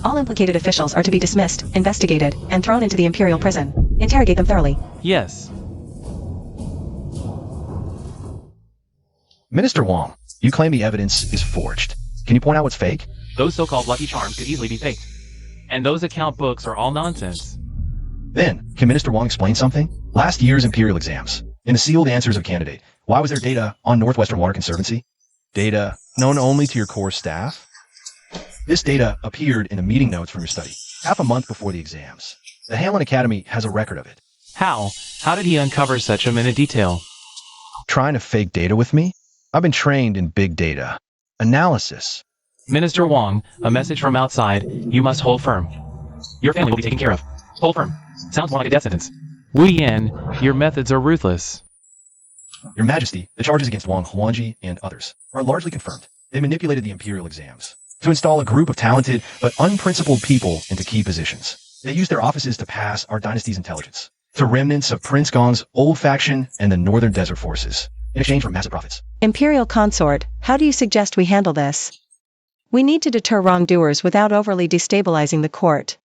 B: All implicated officials are to be dismissed, investigated, and thrown into the Imperial prison. Interrogate them thoroughly.
A: Yes.
D: Minister Wang, you claim the evidence is forged. Can you point out what's fake?
A: Those so-called lucky charms could easily be faked. And those account books are all nonsense.
D: Then, can Minister Wang explain something? Last year's Imperial exams, in the sealed answers of candidate, why was there data on Northwestern Water Conservancy? Data known only to your core staff? This data appeared in the meeting notes from your study, half a month before the exams. The Hamlin Academy has a record of it.
A: How? How did he uncover such a minute detail?
D: Trying to fake data with me? I've been trained in big data. Analysis.
A: Minister Wang, a message from outside. You must hold firm. Your family will be taken care of. Hold firm. Sounds more like a death sentence. Wei Yan, your methods are ruthless.
D: Your Majesty, the charges against Wang Huanji and others are largely confirmed. They manipulated the Imperial exams to install a group of talented but unprincipled people into key positions. They used their offices to pass our dynasty's intelligence to remnants of Prince Gong's old faction and the Northern Desert forces in exchange for massive profits.
B: Imperial consort, how do you suggest we handle this? We need to deter wrongdoers without overly destabilizing the court.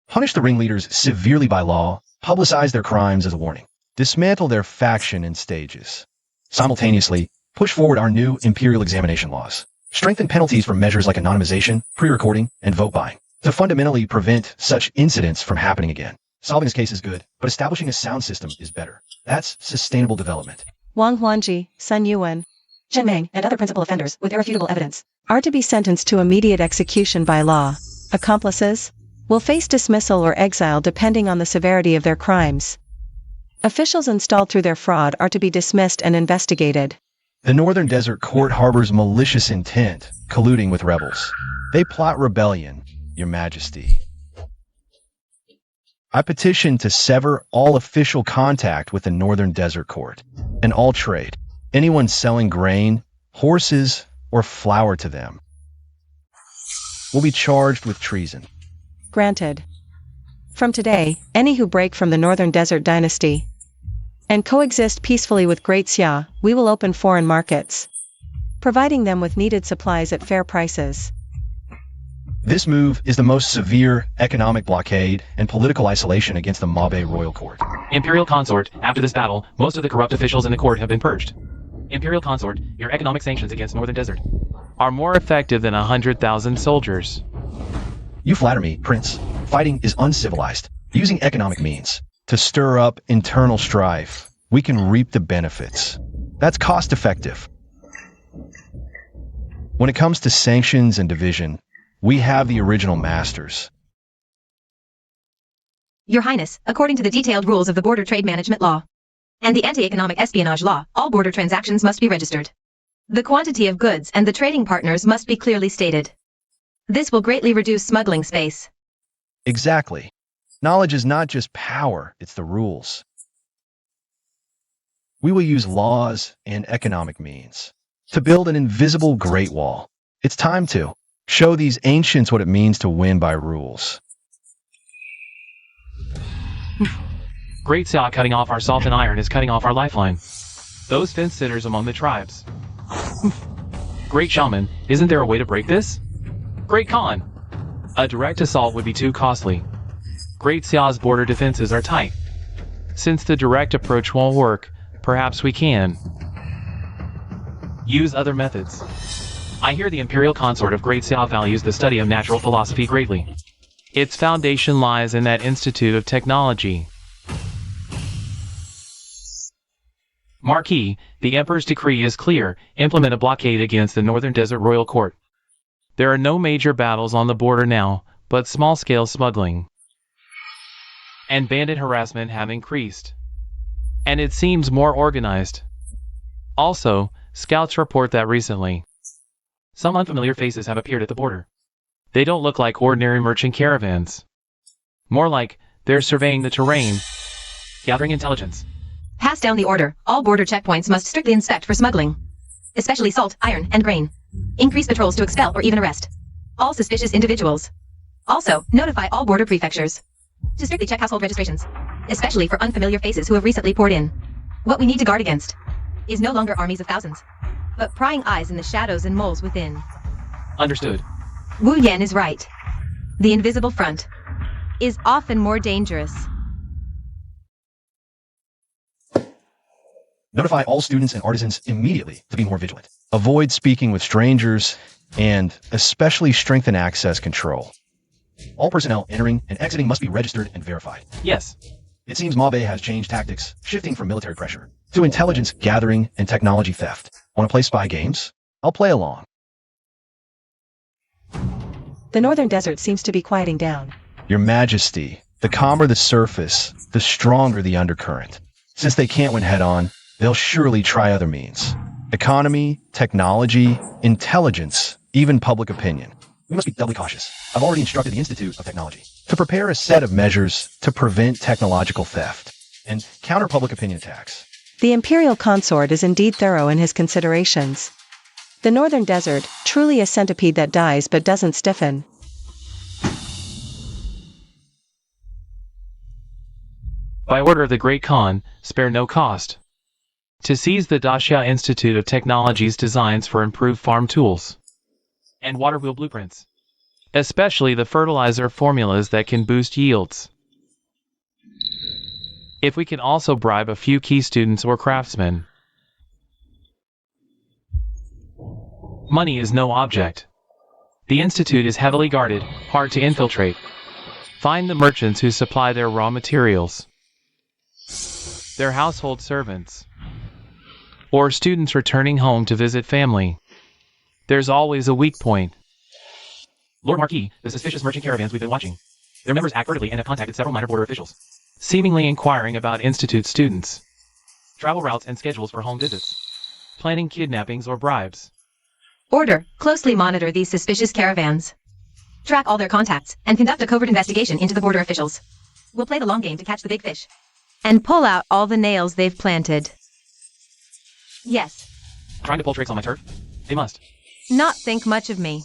D: Punish the ringleaders severely by law, publicize their crimes as a warning, dismantle their faction in stages. Simultaneously, push forward our new Imperial examination laws. Strengthen penalties for measures like anonymization, pre-recording, and vote buying to fundamentally prevent such incidents from happening again. Solving this case is good, but establishing a sound system is better. That's sustainable development.
B: Wang Huanji, Sun Yuan, Zhen Meng, and other principal offenders with irrefutable evidence are to be sentenced to immediate execution by law. Accomplices will face dismissal or exile depending on the severity of their crimes. Officials installed through their fraud are to be dismissed and investigated.
D: The Northern Desert Court harbors malicious intent, colluding with rebels. They plot rebellion, Your Majesty. I petition to sever all official contact with the Northern Desert Court and all trade. Anyone selling grain, horses, or flour to them will be charged with treason.
B: Granted. From today, any who break from the Northern Desert Dynasty and coexist peacefully with Great Xia, we will open foreign markets, providing them with needed supplies at fair prices.
D: This move is the most severe economic blockade and political isolation against the Mabe royal court.
A: Imperial consort, after this battle, most of the corrupt officials in the court have been purged. Imperial consort, your economic sanctions against Northern Desert are more effective than 100,000 soldiers.
D: You flatter me, Prince. Fighting is uncivilized. Using economic means to stir up internal strife, we can reap the benefits. That's cost effective. When it comes to sanctions and division, we have the original masters.
C: Your Highness, according to the detailed rules of the Border Trade Management Law and the Anti-Economic Espionage Law, all border transactions must be registered. The quantity of goods and the trading partners must be clearly stated. This will greatly reduce smuggling space.
D: Exactly. Knowledge is not just power, it's the rules. We will use laws and economic means to build an invisible Great Wall. It's time to show these ancients what it means to win by rules.
A: Great Xia cutting off our salt and iron is cutting off our lifeline. Those fence-sitters among the tribes. Great Shaman, isn't there a way to break this? Great Khan, a direct assault would be too costly. Great Xia's border defenses are tight. Since the direct approach won't work, perhaps we can use other methods. I hear the Imperial consort of Great Xia values the study of natural philosophy greatly. Its foundation lies in that Institute of Technology. Marquis, the Emperor's decree is clear, implement a blockade against the Northern Desert Royal Court. There are no major battles on the border now, but small-scale smuggling and bandit harassment have increased. And it seems more organized. Also, scouts report that recently some unfamiliar faces have appeared at the border. They don't look like ordinary merchant caravans. More like they're surveying the terrain, gathering intelligence.
C: Pass down the order. All border checkpoints must strictly inspect for smuggling, especially salt, iron, and grain. Increase patrols to expel or even arrest all suspicious individuals. Also, notify all border prefectures to strictly check household registrations, especially for unfamiliar faces who have recently poured in. What we need to guard against is no longer armies of thousands, but prying eyes in the shadows and moles within.
A: Understood.
C: Wu Yan is right. The invisible front is often more dangerous.
D: Notify all students and artisans immediately to be more vigilant. Avoid speaking with strangers, and especially strengthen access control. All personnel entering and exiting must be registered and verified.
A: Yes.
D: It seems Mabe has changed tactics, shifting from military pressure to intelligence gathering and technology theft. Want to play spy games? I'll play along.
B: The Northern Desert seems to be quieting down.
D: Your Majesty, the calmer the surface, the stronger the undercurrent. Since they can't win head-on, they'll surely try other means. Economy, technology, intelligence, even public opinion. We must be doubly cautious. I've already instructed the Institute of Technology to prepare a set of measures to prevent technological theft and counter public opinion attacks.
B: The Imperial consort is indeed thorough in his considerations. The Northern Desert, truly a centipede that dies but doesn't stiffen.
A: By order of the Great Khan, spare no cost to seize the Daxia Institute of Technology's designs for improved farm tools and water wheel blueprints, especially the fertilizer formulas that can boost yields. If we can also bribe a few key students or craftsmen. Money is no object. The institute is heavily guarded, hard to infiltrate. Find the merchants who supply their raw materials, their household servants, or students returning home to visit family. There's always a weak point. Lord Marquis, the suspicious merchant caravans we've been watching. Their members act furtively and have contacted several minor border officials, seemingly inquiring about institute students, travel routes and schedules for home visits, planning kidnappings or bribes.
C: Order. Closely monitor these suspicious caravans. Track all their contacts and conduct a covert investigation into the border officials. We'll play the long game to catch the big fish and pull out all the nails they've planted. Yes.
A: Trying to pull tricks on my turf? They must.
C: not think much of me.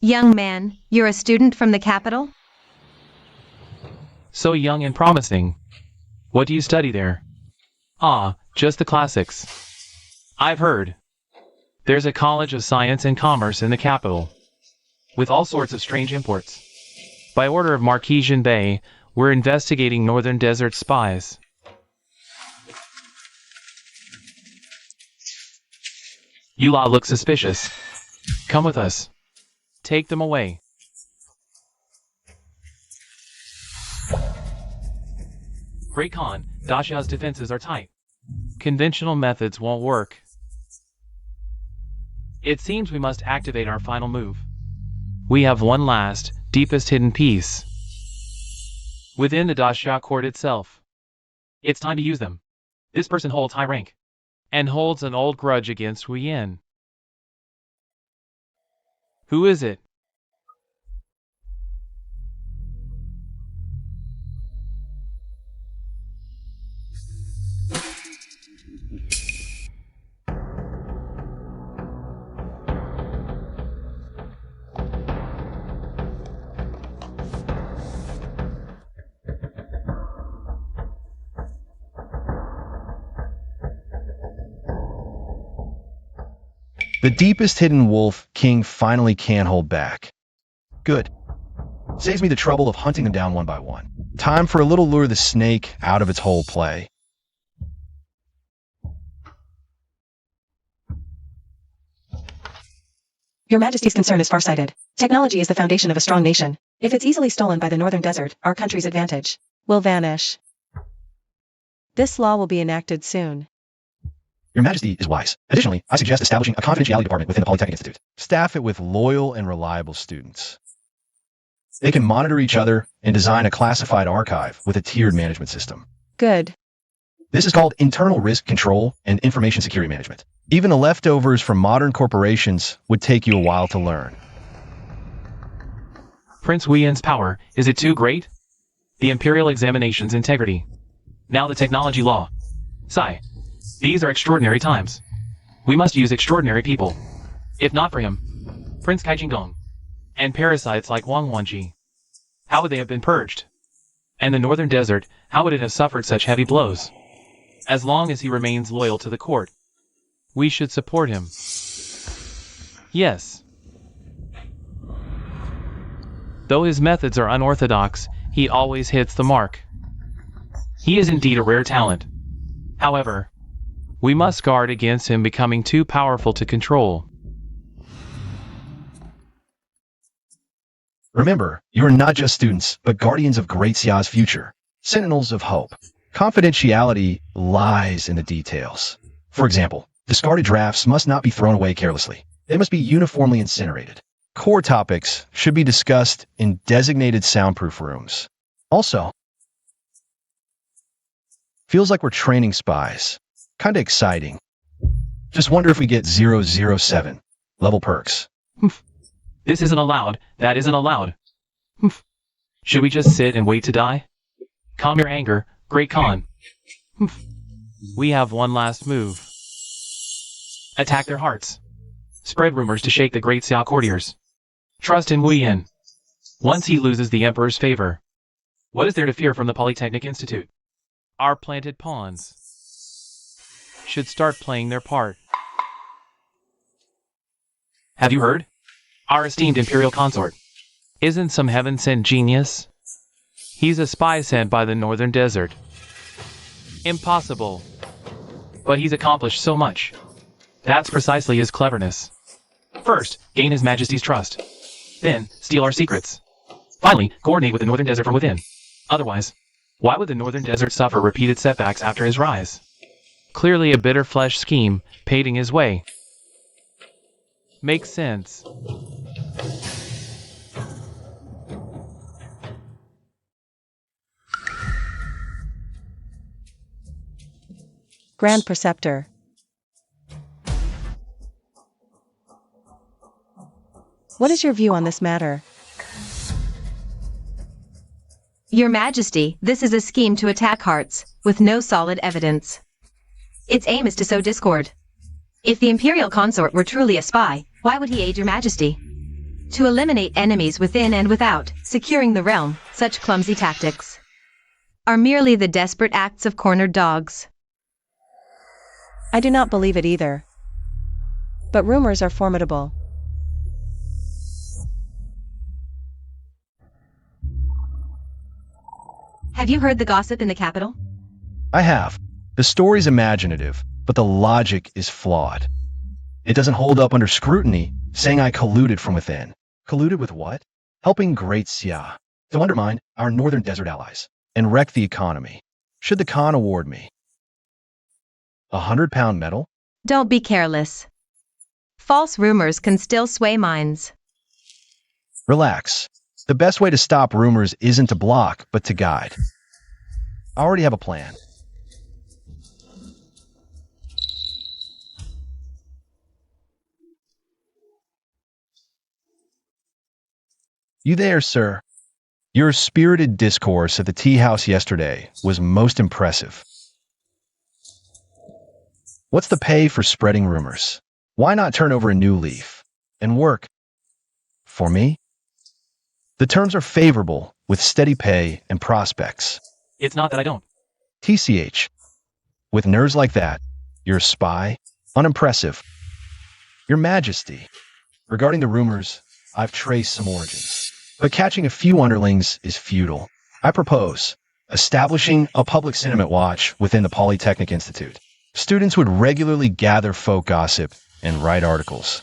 C: Young man, you're a student from the capital?
A: So young and promising. What do you study there? Ah, just the classics. I've heard. There's a college of science and commerce in the capital, with all sorts of strange imports. By order of Marquesian Bay, we're investigating Northern Desert spies. You lot look suspicious. Come with us. Take them away. Great Khan, Dasha's defenses are tight. Conventional methods won't work. It seems we must activate our final move. We have one last, deepest hidden piece within the Dasha court itself. It's time to use them. This person holds high rank and holds an old grudge against Wu Yin. Who is it?
D: The deepest hidden wolf king finally can hold back. Good. Saves me the trouble of hunting them down one by one. Time for a little lure the snake out of its hole play.
B: Your Majesty's concern is farsighted. Technology is the foundation of a strong nation. If it's easily stolen by the Northern Desert, our country's advantage will vanish. This law will be enacted soon.
D: Your Majesty is wise. Additionally, I suggest establishing a confidentiality department within the Polytechnic Institute. Staff it with loyal and reliable students. They can monitor each other and design a classified archive with a tiered management system.
B: Good.
D: This is called internal risk control and information security management. Even the leftovers from modern corporations would take you a while to learn.
A: Prince Wu Yin's power, is it too great? The Imperial examination's integrity. Now the technology law. Cai. These are extraordinary times. We must use extraordinary people. If not for him, Prince Cai Jinggong, and parasites like Wang Wanji, how would they have been purged? And the Northern Desert, how would it have suffered such heavy blows? As long as he remains loyal to the court, we should support him. Yes. Though his methods are unorthodox, he always hits the mark. He is indeed a rare talent. However, we must guard against him becoming too powerful to control.
D: Remember, you are not just students, but guardians of Great Xia's future. Sentinels of hope. Confidentiality lies in the details. For example, discarded drafts must not be thrown away carelessly. They must be uniformly incinerated. Core topics should be discussed in designated soundproof rooms. Also, feels like we're training spies. Kinda exciting. Just wonder if we get 007 level perks.
A: This isn't allowed, that isn't allowed. Should we just sit and wait to die? Calm your anger, Great Khan. We have one last move. Attack their hearts. Spread rumors to shake the Great Xia courtiers. Trust in Wu Yin. Once he loses the Emperor's favor, what is there to fear from the Polytechnic Institute? Our planted pawns should start playing their part. Have you heard? Our esteemed Imperial consort isn't some heaven-sent genius. He's a spy sent by the Northern Desert. Impossible. But he's accomplished so much. That's precisely his cleverness. First, gain His Majesty's trust. Then, steal our secrets. Finally, coordinate with the Northern Desert from within. Otherwise, why would the Northern Desert suffer repeated setbacks after his rise? Clearly a bitter flesh scheme, paving his way. Makes sense.
B: Grand Preceptor. What is your view on this matter?
C: Your Majesty, this is a scheme to attack hearts, with no solid evidence. Its aim is to sow discord. If the Imperial consort were truly a spy, why would he aid your majesty? To eliminate enemies within and without, securing the realm, such clumsy tactics are merely the desperate acts of cornered dogs.
B: I do not believe it either. But rumors are formidable.
C: Have you heard the gossip in the capital?
D: I have. The story's imaginative, but the logic is flawed. It doesn't hold up under scrutiny, saying I colluded from within. Colluded with what? Helping Great Xia to undermine our northern desert allies and wreck the economy. Should the Khan award me a 100-pound medal?
C: Don't be careless. False rumors can still sway minds.
D: Relax. The best way to stop rumors isn't to block, but to guide. I already have a plan. You there, sir? Your spirited discourse at the tea house yesterday was most impressive. What's the pay for spreading rumors? Why not turn over a new leaf and work for me? The terms are favorable with steady pay and prospects.
A: It's not that I don't.
D: TCH. With nerves like that, you're a spy? Unimpressive. Your Majesty. Regarding the rumors, I've traced some origins. But catching a few underlings is futile. I propose establishing a public sentiment watch within the Polytechnic Institute. Students would regularly gather folk gossip and write articles.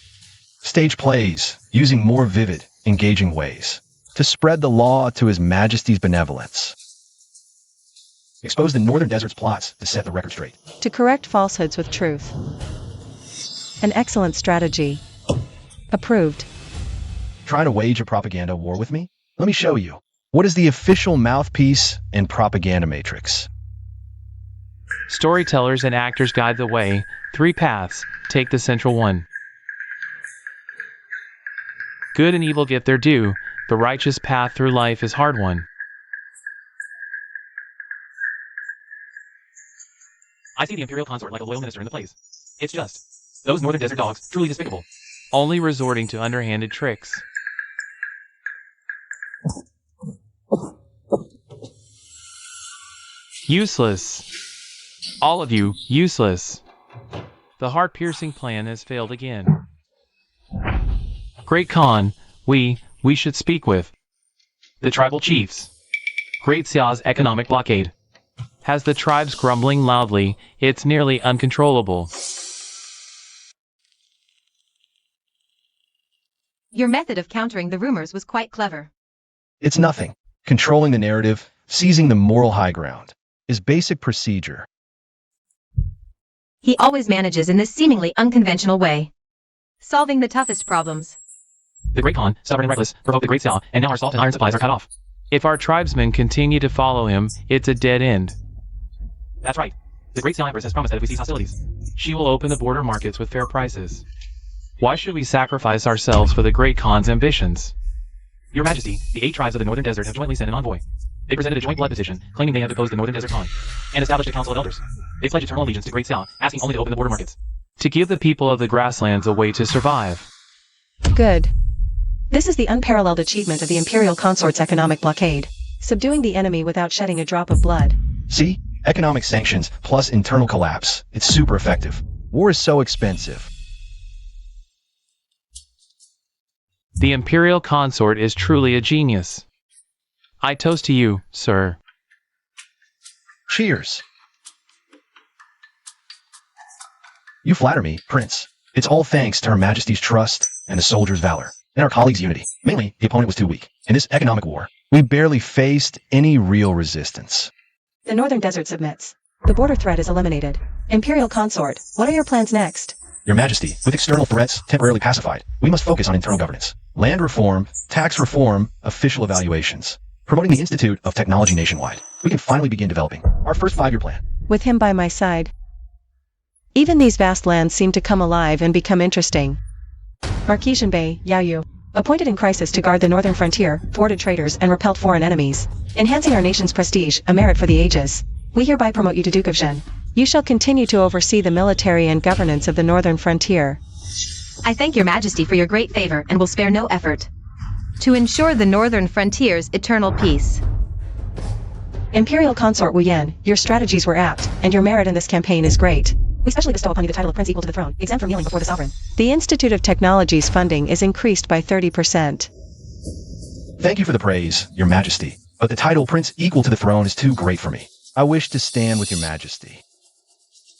D: Stage plays using more vivid, engaging ways to spread the law to His Majesty's benevolence. Expose the Northern Desert's plots to set the record straight.
B: To correct falsehoods with truth. An excellent strategy. Approved.
D: Trying to wage a propaganda war with me? Let me show you. What is the official mouthpiece and propaganda matrix?
A: Storytellers and actors guide the way. 3 paths. Take the central one. Good and evil get their due. The righteous path through life is hard one. I see the Imperial consort like a loyal minister in the place. It's just those northern desert dogs, truly despicable. Only resorting to underhanded tricks. Useless. All of you, useless. The heart-piercing plan has failed again. Great Khan, we should speak with the tribal chiefs. Great Xia's economic blockade has the tribes grumbling loudly. It's nearly uncontrollable.
C: Your method of countering the rumors was quite clever.
D: It's nothing. Controlling the narrative, seizing the moral high ground, is basic procedure.
C: He always manages in this seemingly unconventional way, solving the toughest problems.
A: The Great Khan, stubborn and reckless, provoked the Great Xia, and now our salt and iron supplies are cut off. If our tribesmen continue to follow him, it's a dead end. That's right. The Great Xia Empress has promised that if we cease hostilities, she will open the border markets with fair prices. Why should we sacrifice ourselves for the Great Khan's ambitions? Your Majesty, the 8 tribes of the Northern Desert have jointly sent an envoy. They presented a joint blood petition, claiming they have deposed the Northern Desert Khan, and established a council of elders. They pledge eternal allegiance to Great Xia, asking only to open the border markets, to give the people of the grasslands a way to survive.
B: Good. This is the unparalleled achievement of the Imperial consort's economic blockade, subduing the enemy without shedding a drop of blood.
D: See? Economic sanctions plus internal collapse. It's super effective. War is so expensive.
A: The Imperial consort is truly a genius. I toast to you, sir.
D: Cheers. You flatter me, Prince. It's all thanks to Her Majesty's trust and the soldiers' valor, and our colleagues' unity. Mainly, the opponent was too weak. In this economic war, we barely faced any real resistance.
B: The Northern Desert submits. The border threat is eliminated. Imperial consort, what are your plans next?
D: Your Majesty, with external threats temporarily pacified, we must focus on internal governance. Land reform, tax reform, official evaluations. Promoting the Institute of Technology nationwide, we can finally begin developing our first 5-year plan.
B: With him by my side. Even these vast lands seem to come alive and become interesting. Marquesian Bay, Yaoyu. Appointed in crisis to guard the northern frontier, thwarted traitors, and repelled foreign enemies. Enhancing our nation's prestige, a merit for the ages. We hereby promote you to Duke of Zhen. You shall continue to oversee the military and governance of the northern frontier.
C: I thank your majesty for your great favor and will spare no effort to ensure the northern frontier's eternal peace.
B: Imperial consort Wu Yan, your strategies were apt, and your merit in this campaign is great. We specially bestow upon you the title of Prince equal to the throne, exempt from kneeling before the sovereign. The Institute of Technology's funding is increased by 30%.
D: Thank you for the praise, Your Majesty, but the title Prince equal to the throne is too great for me. I wish to stand with Your Majesty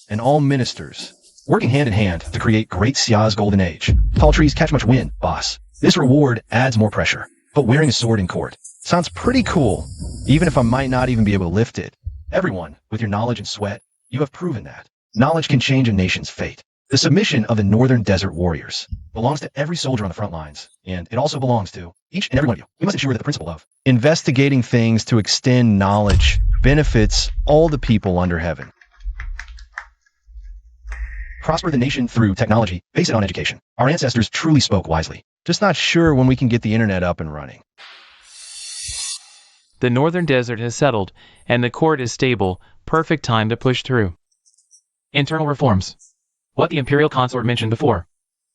D: and all ministers, working hand in hand to create Great Xia's golden age. Tall trees catch much wind, boss. This reward adds more pressure, but wearing a sword in court sounds pretty cool, even if I might not even be able to lift it. Everyone, with your knowledge and sweat, you have proven that knowledge can change a nation's fate. The submission of the Northern Desert Warriors belongs to every soldier on the front lines, and it also belongs to each and every one of you. We must ensure that the principle of investigating things to extend knowledge benefits all the people under heaven. Prosper the nation through technology, base it on education. Our ancestors truly spoke wisely. Just not sure when we can get the internet up and running.
A: The northern desert has settled, and the court is stable, perfect time to push through. Internal reforms. What the Imperial consort mentioned before,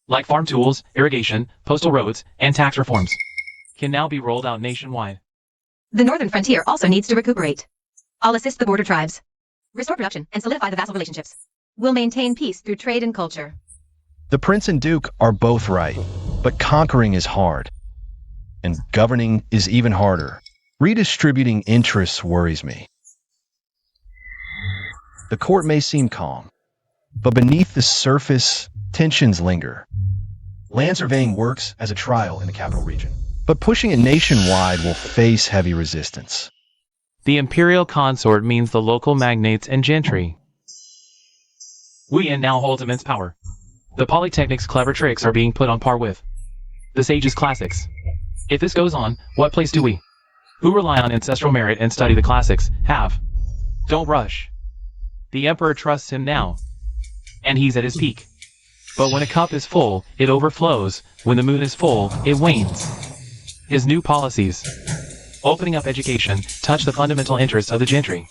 A: like farm tools, irrigation, postal roads, and tax reforms, can now be rolled out nationwide.
C: The northern frontier also needs to recuperate. I'll assist the border tribes, restore production, and solidify the vassal relationships. We'll maintain peace through trade and culture.
D: The Prince and Duke are both right, but conquering is hard, and governing is even harder. Redistributing interests worries me. The court may seem calm, but beneath the surface, tensions linger. Land surveying works as a trial in the capital region, but pushing it nationwide will face heavy resistance.
A: The Imperial consort means the local magnates and gentry. Wu Yan now holds immense power. The Polytechnic's clever tricks are being put on par with the sage's classics. If this goes on, what place do we, who rely on ancestral merit and study the classics, have? Don't rush. The Emperor trusts him now, and he's at his peak. But when a cup is full, it overflows. When the moon is full, it wanes. His new policies, opening up education, touch the fundamental interests of the gentry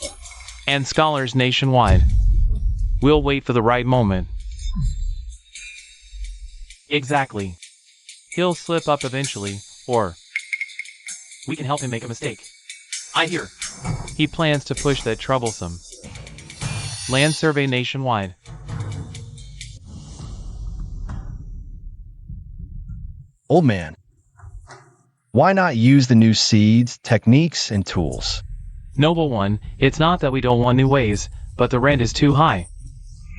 A: and scholars nationwide. We'll wait for the right moment. Exactly. He'll slip up eventually, or we can help him make a mistake. I hear he plans to push that troublesome land survey nationwide.
D: Old man, why not use the new seeds, techniques, and tools?
A: Noble one, it's not that we don't want new ways, but the rent is too high.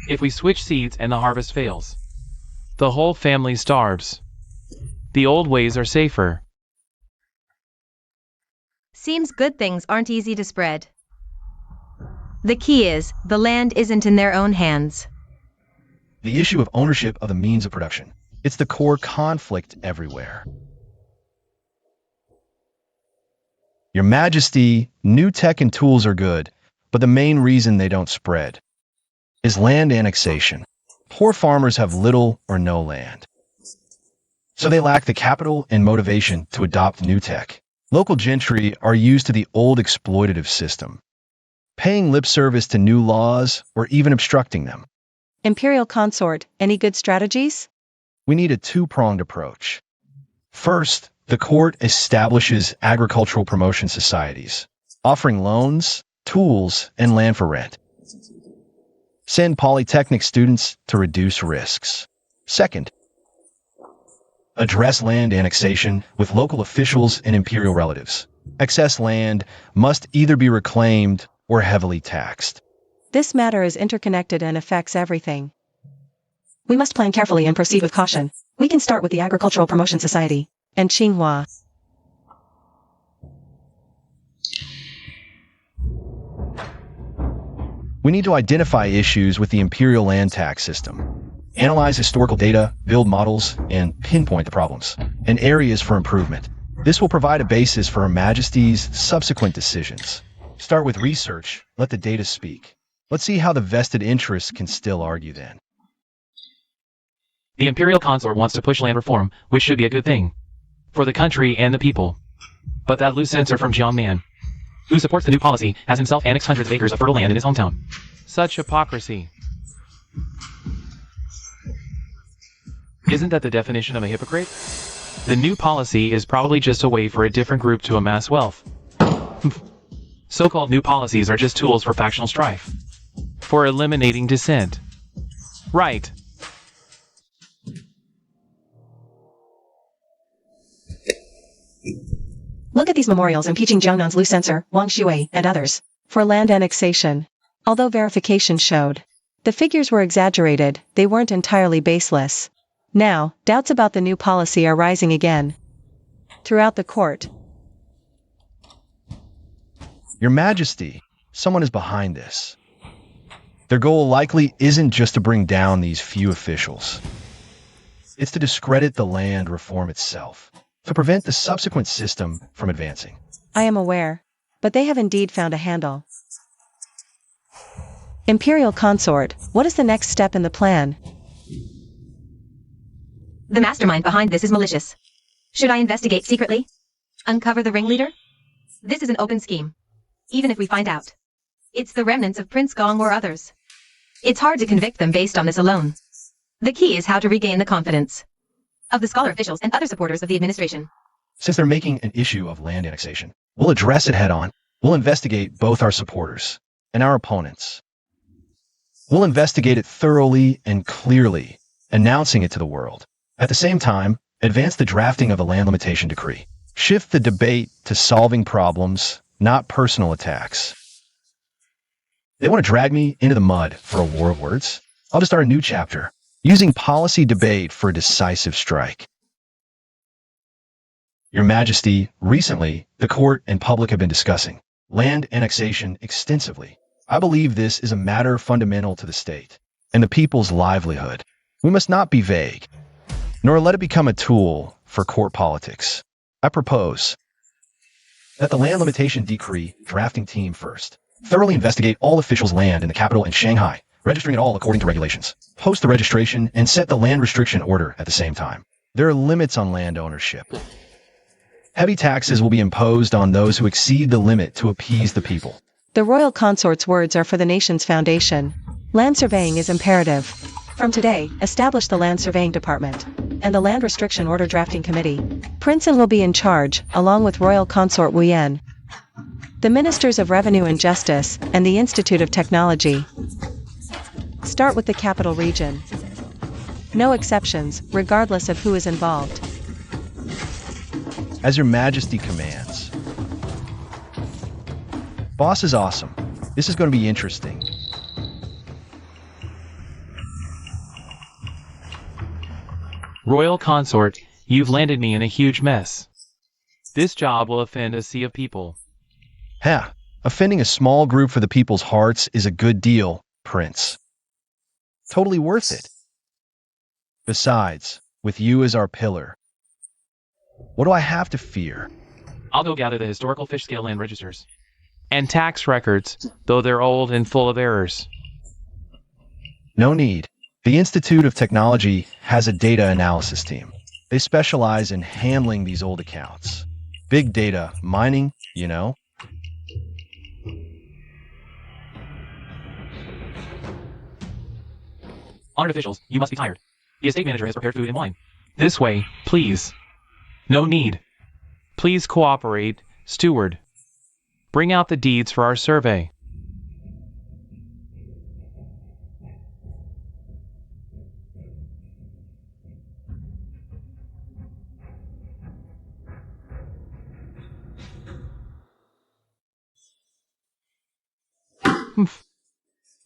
A: If we switch seeds and the harvest fails, the whole family starves. The old ways are safer.
C: Seems good things aren't easy to spread. The key is, the land isn't in their own hands.
D: The issue of ownership of the means of production. It's the core conflict everywhere. Your Majesty, new tech and tools are good, but the main reason they don't spread is land annexation. Poor farmers have little or no land, so they lack the capital and motivation to adopt new tech. Local gentry are used to the old exploitative system, paying lip service to new laws or even obstructing them.
B: Imperial consort, any good strategies?
D: We need a two-pronged approach. First, the court establishes agricultural promotion societies, offering loans, tools, and land for rent. Send polytechnic students to reduce risks. Second, address land annexation with local officials and imperial relatives. Excess land must either be reclaimed or heavily taxed.
B: This matter is interconnected and affects everything. We must plan carefully and proceed with caution. We can start with the Agricultural Promotion Society and Tsinghua.
D: We need to identify issues with the imperial land tax system, analyze historical data, build models, and pinpoint the problems and areas for improvement. This will provide a basis for Her Majesty's subsequent decisions. Start with research, let the data speak. Let's see how the vested interests can still argue then.
A: The Imperial consort wants to push land reform, which should be a good thing for the country and the people. But that loose censor from Jiangnan who supports the new policy, has himself annexed hundreds of acres of fertile land in his hometown. Such hypocrisy. Isn't that the definition of a hypocrite? The new policy is probably just a way for a different group to amass wealth. So-called new policies are just tools for factional strife. For eliminating dissent. Right.
B: Look at these memorials impeaching Jiangnan's Liu censor, Wang Shui, and others, for land annexation. Although verification showed the figures were exaggerated, they weren't entirely baseless. Now, doubts about the new policy are rising again throughout the court.
D: Your Majesty, someone is behind this. Their goal likely isn't just to bring down these few officials. It's to discredit the land reform itself, to prevent the subsequent system from advancing.
B: I am aware, but they have indeed found a handle. Imperial consort, what is the next step in the plan?
C: The mastermind behind this is malicious. Should I investigate secretly? Uncover the ringleader? This is an open scheme. Even if we find out it's the remnants of Prince Gong or others, it's hard to convict them based on this alone. The key is how to regain the confidence of the scholar officials and other supporters of the administration.
D: Since they're making an issue of land annexation, we'll address it head on. We'll investigate both our supporters and our opponents. We'll investigate it thoroughly and clearly, announcing it to the world. At the same time, advance the drafting of the land limitation decree. Shift the debate to solving problems, not personal attacks. They want to drag me into the mud for a war of words? I'll just start a new chapter, using policy debate for a decisive strike. Your Majesty, recently, the court and public have been discussing land annexation extensively. I believe this is a matter fundamental to the state and the people's livelihood. We must not be vague, nor let it become a tool for court politics. I propose that the land limitation decree drafting team first thoroughly investigate all officials' land in the capital and Shanghai, registering it all according to regulations. Post the registration and set the land restriction order at the same time. There are limits on land ownership. Heavy taxes will be imposed on those who exceed the limit to appease the people.
B: The royal consort's words are for the nation's foundation. Land surveying is imperative. From today, establish the Land Surveying Department and the Land Restriction Order Drafting Committee. Princeton will be in charge, along with Royal Consort Wu Yan, the Ministers of Revenue and Justice, and the Institute of Technology. Start with the capital region. No exceptions, regardless of who is involved.
D: As Your Majesty commands. Boss is awesome. This is going to be interesting.
A: Royal Consort, you've landed me in a huge mess. This job will offend a sea of people.
D: Offending a small group for the people's hearts is a good deal, Prince. Totally worth it. Besides, with you as our pillar, what do I have to fear?
A: I'll go gather the historical fish scale land registers. And tax records, though they're old and full of errors.
D: No need. The Institute of Technology has a data analysis team. They specialize in handling these old accounts. Big data mining, you know?
A: Honored officials, you must be tired. The estate manager has prepared food and wine. This way, please. No need. Please cooperate, steward. Bring out the deeds for our survey.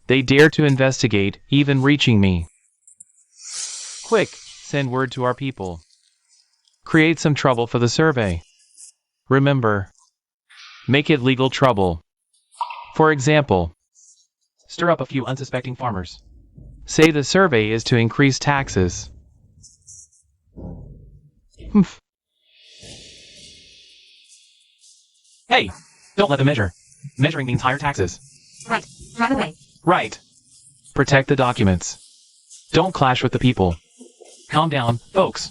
A: They dare to investigate, even reaching me. Quick, send word to our people. Create some trouble for the survey. Remember, make it legal trouble. For example, stir up a few unsuspecting farmers. Say the survey is to increase taxes. Hey, don't let them measure. Measuring means higher taxes.
C: Right away.
A: Right. Protect the documents. Don't clash with the people. Calm down, folks.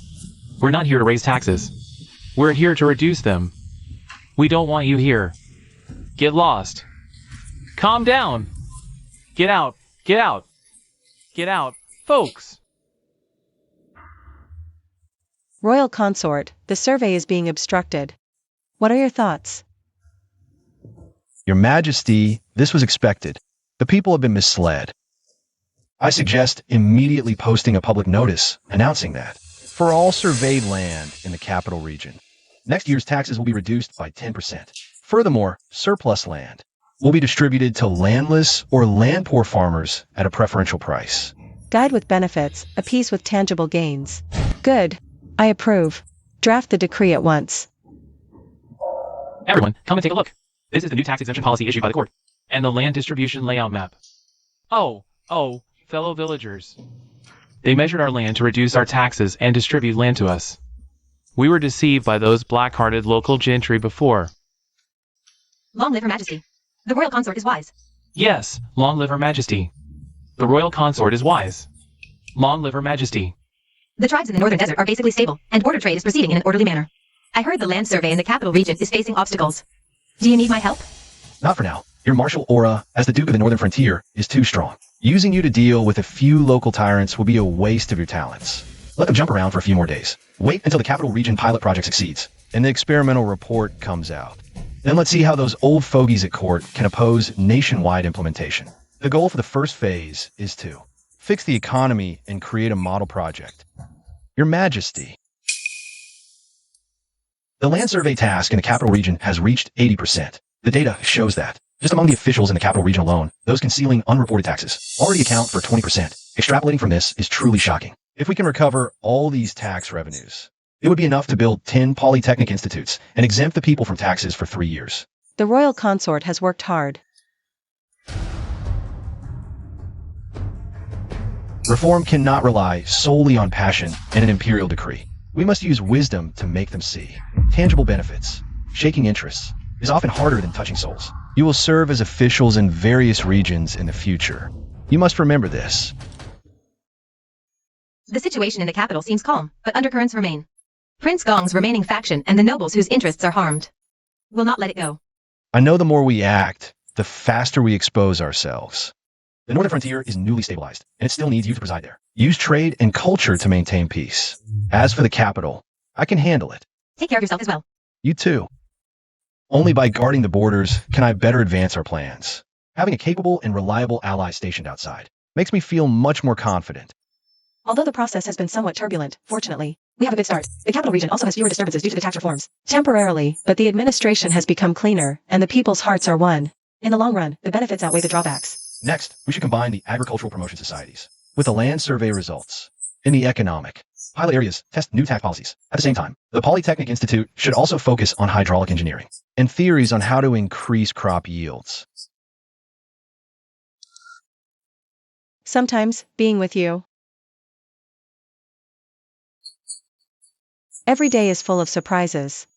A: We're not here to raise taxes. We're here to reduce them. We don't want you here. Get lost. Calm down. Get out. Get out. Get out, folks.
B: Royal consort, the survey is being obstructed. What are your thoughts?
D: Your Majesty, this was expected. The people have been misled. I suggest immediately posting a public notice announcing that for all surveyed land in the capital region, next year's taxes will be reduced by 10%. Furthermore, surplus land will be distributed to landless or land-poor farmers at a preferential price.
B: Guide with benefits, appease with tangible gains. Good. I approve. Draft the decree at once.
A: Everyone, come and take a look. This is the new tax exemption policy issued by the court. And the land distribution layout map. Oh, fellow villagers. They measured our land to reduce our taxes and distribute land to us. We were deceived by those black-hearted local gentry before.
C: Long live Her Majesty. The royal consort is wise.
A: Yes, long live Her Majesty. The royal consort is wise. Long live Her Majesty.
C: The tribes in the northern desert are basically stable, and border trade is proceeding in an orderly manner. I heard the land survey in the capital region is facing obstacles. Do you need my help?
D: Not for now. Your martial aura as the Duke of the Northern Frontier is too strong. Using you to deal with a few local tyrants will be a waste of your talents. Let them jump around for a few more days. Wait until the capital region pilot project succeeds, and the experimental report comes out. Then let's see how those old fogies at court can oppose nationwide implementation. The goal for the first phase is to fix the economy and create a model project. Your Majesty. The land survey task in the capital region has reached 80%. The data shows that. Just among the officials in the capital region alone, those concealing unreported taxes already account for 20%. Extrapolating from this is truly shocking. If we can recover all these tax revenues, it would be enough to build 10 polytechnic institutes and exempt the people from taxes for 3 years.
B: The royal consort has worked hard.
D: Reform cannot rely solely on passion and an imperial decree. We must use wisdom to make them see. Tangible benefits, shaking interests, is often harder than touching souls. You will serve as officials in various regions in the future. You must remember this.
C: The situation in the capital seems calm, but undercurrents remain. Prince Gong's remaining faction and the nobles whose interests are harmed will not let it go.
D: I know the more we act, the faster we expose ourselves. The Northern Frontier is newly stabilized, and it still needs you to preside there. Use trade and culture to maintain peace. As for the capital, I can handle it.
C: Take care of yourself as well.
D: You too. Only by guarding the borders can I better advance our plans. Having a capable and reliable ally stationed outside makes me feel much more confident.
B: Although the process has been somewhat turbulent, fortunately, we have a good start. The capital region also has fewer disturbances due to the tax reforms. Temporarily, but the administration has become cleaner, and the people's hearts are won. In the long run, the benefits outweigh the drawbacks.
D: Next, we should combine the agricultural promotion societies with the land survey results. In the economic pilot areas, test new tax policies. At the same time, the Polytechnic Institute should also focus on hydraulic engineering and theories on how to increase crop yields.
B: Sometimes, being with you. Every day is full of surprises.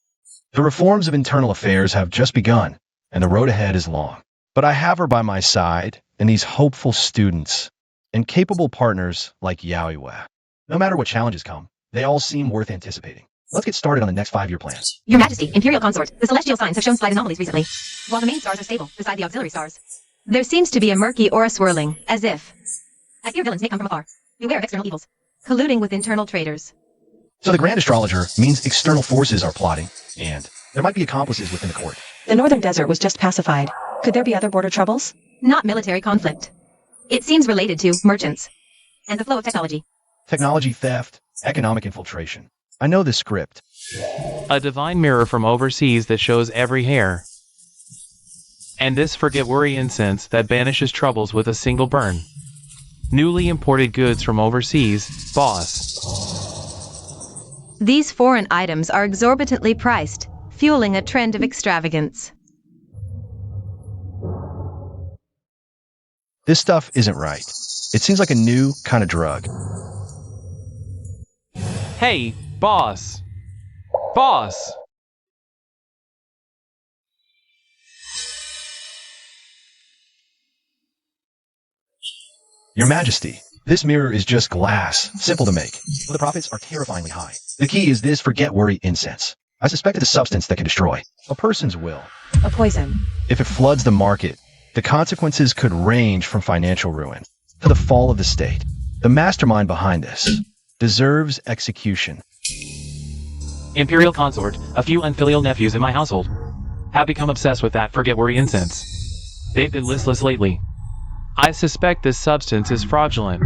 D: The reforms of internal affairs have just begun, and the road ahead is long. But I have her by my side, and these hopeful students, and capable partners like Yaoiwa. No matter what challenges come, they all seem worth anticipating. Let's get started on the next 5-year plan.
C: Your Majesty, Imperial consort, the celestial signs have shown slight anomalies recently. While the main stars are stable, beside the auxiliary stars, there seems to be a murky aura swirling, as if. I fear villains may come from afar. Beware of external evils. Colluding with internal traitors.
D: So the Grand Astrologer means external forces are plotting, and there might be accomplices within the court.
B: The northern desert was just pacified. Could there be other border troubles?
C: Not military conflict. It seems related to merchants and the flow of technology.
D: Technology theft, economic infiltration. I know this script.
A: A divine mirror from overseas that shows every hair. And this forget worry incense that banishes troubles with a single burn. Newly imported goods from overseas, boss.
C: These foreign items are exorbitantly priced, fueling a trend of extravagance.
D: This stuff isn't right. It seems like a new kind of drug.
A: Hey, boss. Boss!
D: Your Majesty, this mirror is just glass, simple to make, but the profits are terrifyingly high. The key is this forget worry incense. I suspect it's a substance that can destroy a person's will.
B: A poison.
D: If it floods the market, the consequences could range from financial ruin to the fall of the state. The mastermind behind this deserves execution.
A: Imperial consort, a few unfilial nephews in my household, have become obsessed with that forget-worry incense. They've been listless lately. I suspect this substance is fraudulent.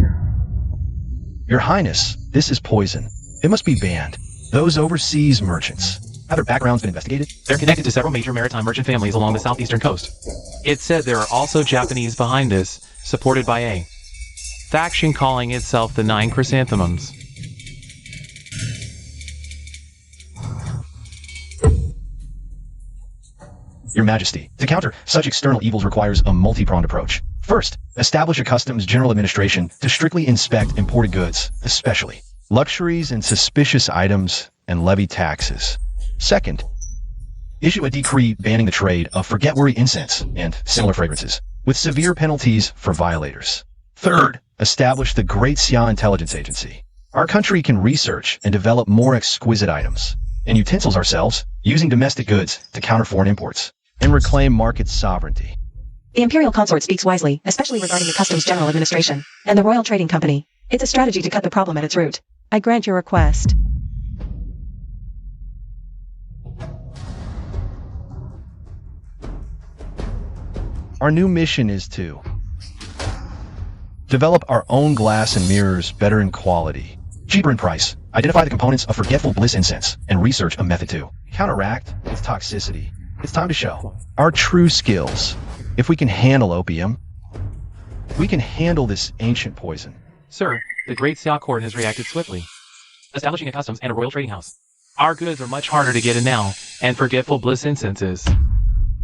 D: Your Highness, this is poison. It must be banned. Those overseas merchants, have their backgrounds been investigated?
A: They're connected to several major maritime merchant families along the southeastern coast. It's said there are also Japanese behind this, supported by a faction calling itself the Nine Chrysanthemums.
D: Your Majesty, to counter such external evils requires a multi-pronged approach. First, establish a customs general administration to strictly inspect imported goods, especially luxuries and suspicious items, and levy taxes. Second, issue a decree banning the trade of forget-worry incense and similar fragrances, with severe penalties for violators. Third, establish the Great Xia Intelligence Agency. Our country can research and develop more exquisite items and utensils ourselves, using domestic goods to counter foreign imports and reclaim market sovereignty.
B: The Imperial consort speaks wisely, especially regarding the Customs General Administration and the Royal Trading Company. It's a strategy to cut the problem at its root. I grant your request.
D: Our new mission is to develop our own glass and mirrors better in quality, cheaper in price, identify the components of forgetful bliss incense, and research a method to counteract its toxicity. It's time to show our true skills. If we can handle opium, we can handle this ancient poison.
A: Sir, the Great Xia Court has reacted swiftly, establishing a customs and a royal trading house. Our goods are much harder to get in now, and forgetful bliss incense is.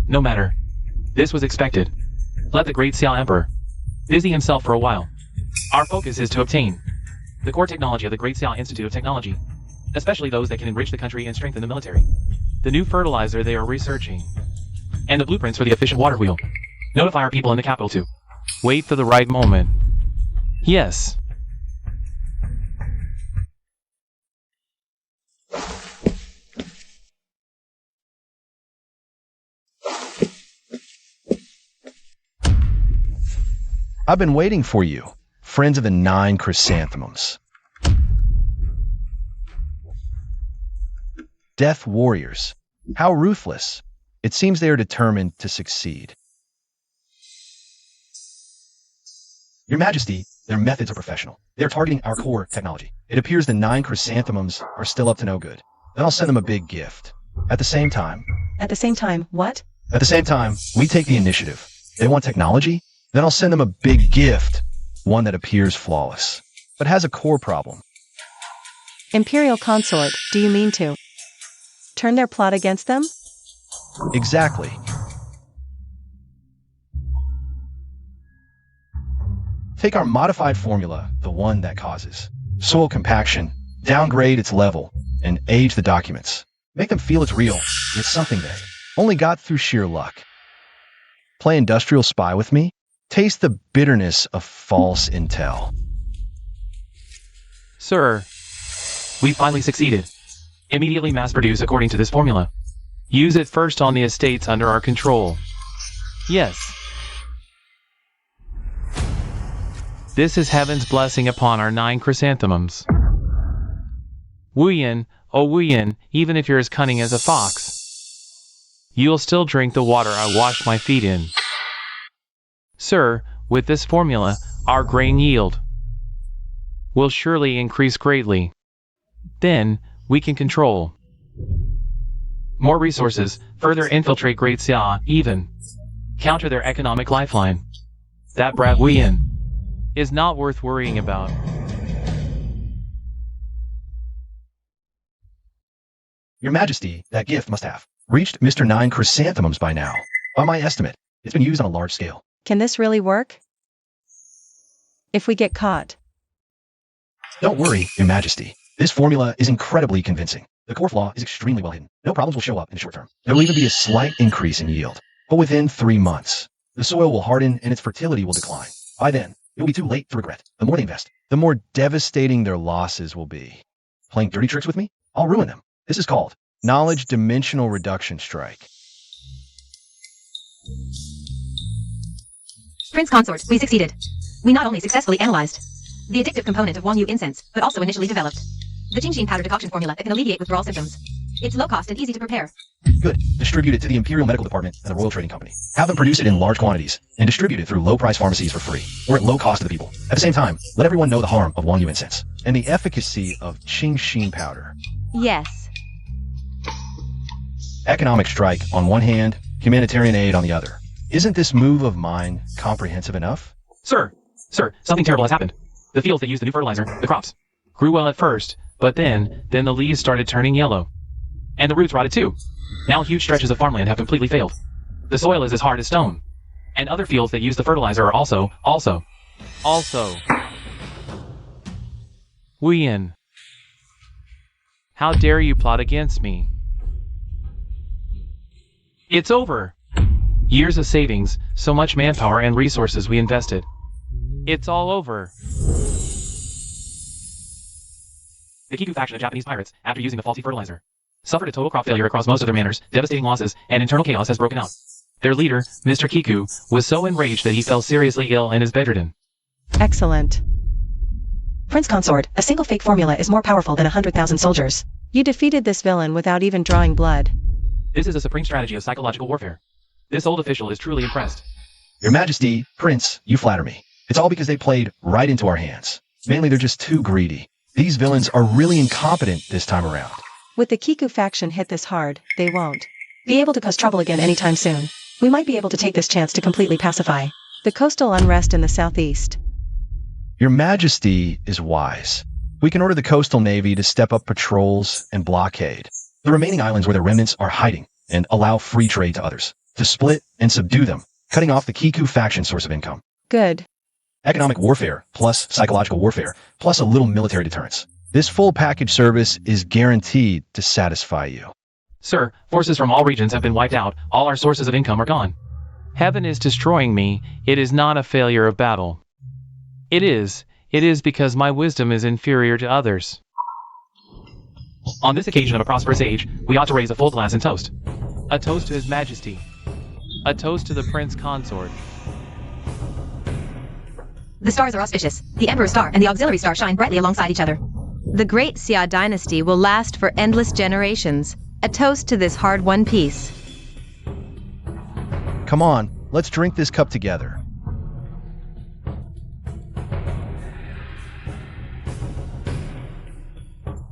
A: No matter. This was expected. Let the Great Xia Emperor busy himself for a while. Our focus is to obtain the core technology of the Great Xia Institute of Technology, especially those that can enrich the country and strengthen the military. The new fertilizer they are researching, and the blueprints for the efficient water wheel. Notify our people in the capital to wait for the right moment. Yes.
D: I've been waiting for you, friends of the Nine Chrysanthemums. Death warriors. How ruthless. It seems they are determined to succeed. Your Majesty, their methods are professional. They are targeting our core technology. It appears the Nine Chrysanthemums are still up to no good. Then I'll send them a big gift. At the same time,
B: what?
D: At the same time, we take the initiative. They want technology? Then I'll send them a big gift. One that appears flawless, but has a core problem.
B: Imperial consort, do you mean to turn their plot against them?
D: Exactly. Take our modified formula, the one that causes soil compaction, downgrade its level, and age the documents. Make them feel it's real. It's something they only got through sheer luck. Play industrial spy with me? Taste the bitterness of false intel.
A: Sir, we finally succeeded. Immediately mass produce according to this formula. Use it first on the estates under our control. Yes. This is heaven's blessing upon our Nine Chrysanthemums. Wu Yin, oh Wu Yin, even if you're as cunning as a fox, you'll still drink the water I washed my feet in. Sir, with this formula, our grain yield will surely increase greatly. Then, we can control more resources, further infiltrate Great Xia, even counter their economic lifeline. That brat Wu Yin is not worth worrying about.
D: Your Majesty, that gift must have reached Mr. Nine Chrysanthemums by now. By my estimate, it's been used on a large scale.
B: Can this really work? If we get caught?
D: Don't worry, Your Majesty. This formula is incredibly convincing. The core flaw is extremely well hidden. No problems will show up in the short term. There will even be a slight increase in yield. But within 3 months, the soil will harden and its fertility will decline. By then, it will be too late to regret. The more they invest, the more devastating their losses will be. Playing dirty tricks with me? I'll ruin them. This is called Knowledge dimensional reduction strike.
C: Prince Consort, we succeeded. We not only successfully analyzed the addictive component of Wang Yu incense, but also initially developed the Jingxin powder decoction formula that can alleviate withdrawal symptoms. It's low cost and easy to prepare.
D: Good. Distribute it to the Imperial Medical Department and the Royal Trading Company. Have them produce it in large quantities and distribute it through low-price pharmacies for free or at low cost to the people. At the same time, let everyone know the harm of Wang Yu incense and the efficacy of Jingxin powder.
C: Yes.
D: Economic strike on one hand, humanitarian aid on the other. Isn't this move of mine comprehensive enough?
A: Sir, something terrible has happened. The fields that used the new fertilizer, the crops, grew well at first, but then the leaves started turning yellow. And the roots rotted too. Now huge stretches of farmland have completely failed. The soil is as hard as stone. And other fields that use the fertilizer are also. Wu Yin. How dare you plot against me? It's over. Years of savings, so much manpower and resources we invested. It's all over. The Kiku faction of Japanese pirates, after using the faulty fertilizer, suffered a total crop failure across most of their manors, devastating losses, and internal chaos has broken out. Their leader, Mr. Kiku, was so enraged that he fell seriously ill and is bedridden.
B: Excellent. Prince Consort, a single fake formula is more powerful than 100,000 soldiers. You defeated this villain without even drawing blood.
A: This is a supreme strategy of psychological warfare. This old official is truly impressed.
D: Your Majesty, Prince, you flatter me. It's all because they played right into our hands. Mainly they're just too greedy. These villains are really incompetent this time around.
B: With the Kiku faction hit this hard, they won't be able to cause trouble again anytime soon. We might be able to take this chance to completely pacify the coastal unrest in the southeast.
D: Your Majesty is wise. We can order the coastal navy to step up patrols and blockade the remaining islands where their remnants are hiding and allow free trade to others, to split and subdue them, cutting off the Kiku faction source of income.
B: Good.
D: Economic warfare, plus psychological warfare, plus a little military deterrence. This full package service is guaranteed to satisfy you.
A: Sir, forces from all regions have been wiped out. All our sources of income are gone. Heaven is destroying me. It is not a failure of battle. It is because my wisdom is inferior to others. On this occasion of a prosperous age, we ought to raise a full glass and toast. A toast to His Majesty. A toast to the Prince Consort.
C: The stars are auspicious. The Emperor's star and the auxiliary star shine brightly alongside each other. The great Xia dynasty will last for endless generations. A toast to this hard-won peace.
D: Come on, let's drink this cup together.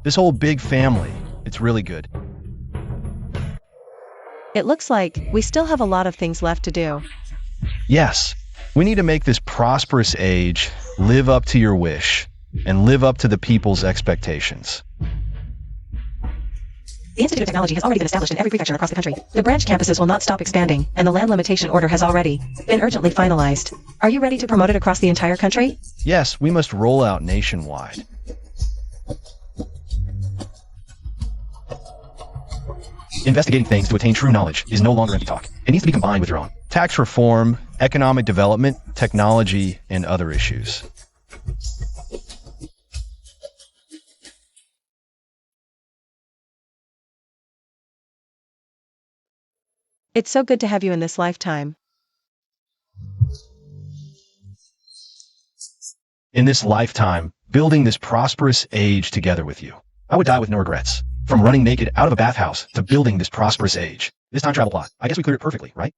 D: This whole big family, it's really good.
B: It looks like we still have a lot of things left to do.
D: Yes, we need to make this prosperous age live up to your wish and live up to the people's expectations.
B: The Institute of Technology has already been established in every prefecture across the country. The branch campuses will not stop expanding, and the land limitation order has already been urgently finalized. Are you ready to promote it across the entire country?
D: Yes, we must roll out nationwide. Investigating things to attain true knowledge is no longer empty talk. It needs to be combined with your own. Tax reform, economic development, technology, and other issues.
B: It's so good to have you in this lifetime.
D: In this lifetime, building this prosperous age together with you. I would die with no regrets. From running naked out of a bathhouse to building this prosperous age. This time travel plot, I guess we cleared it perfectly, right?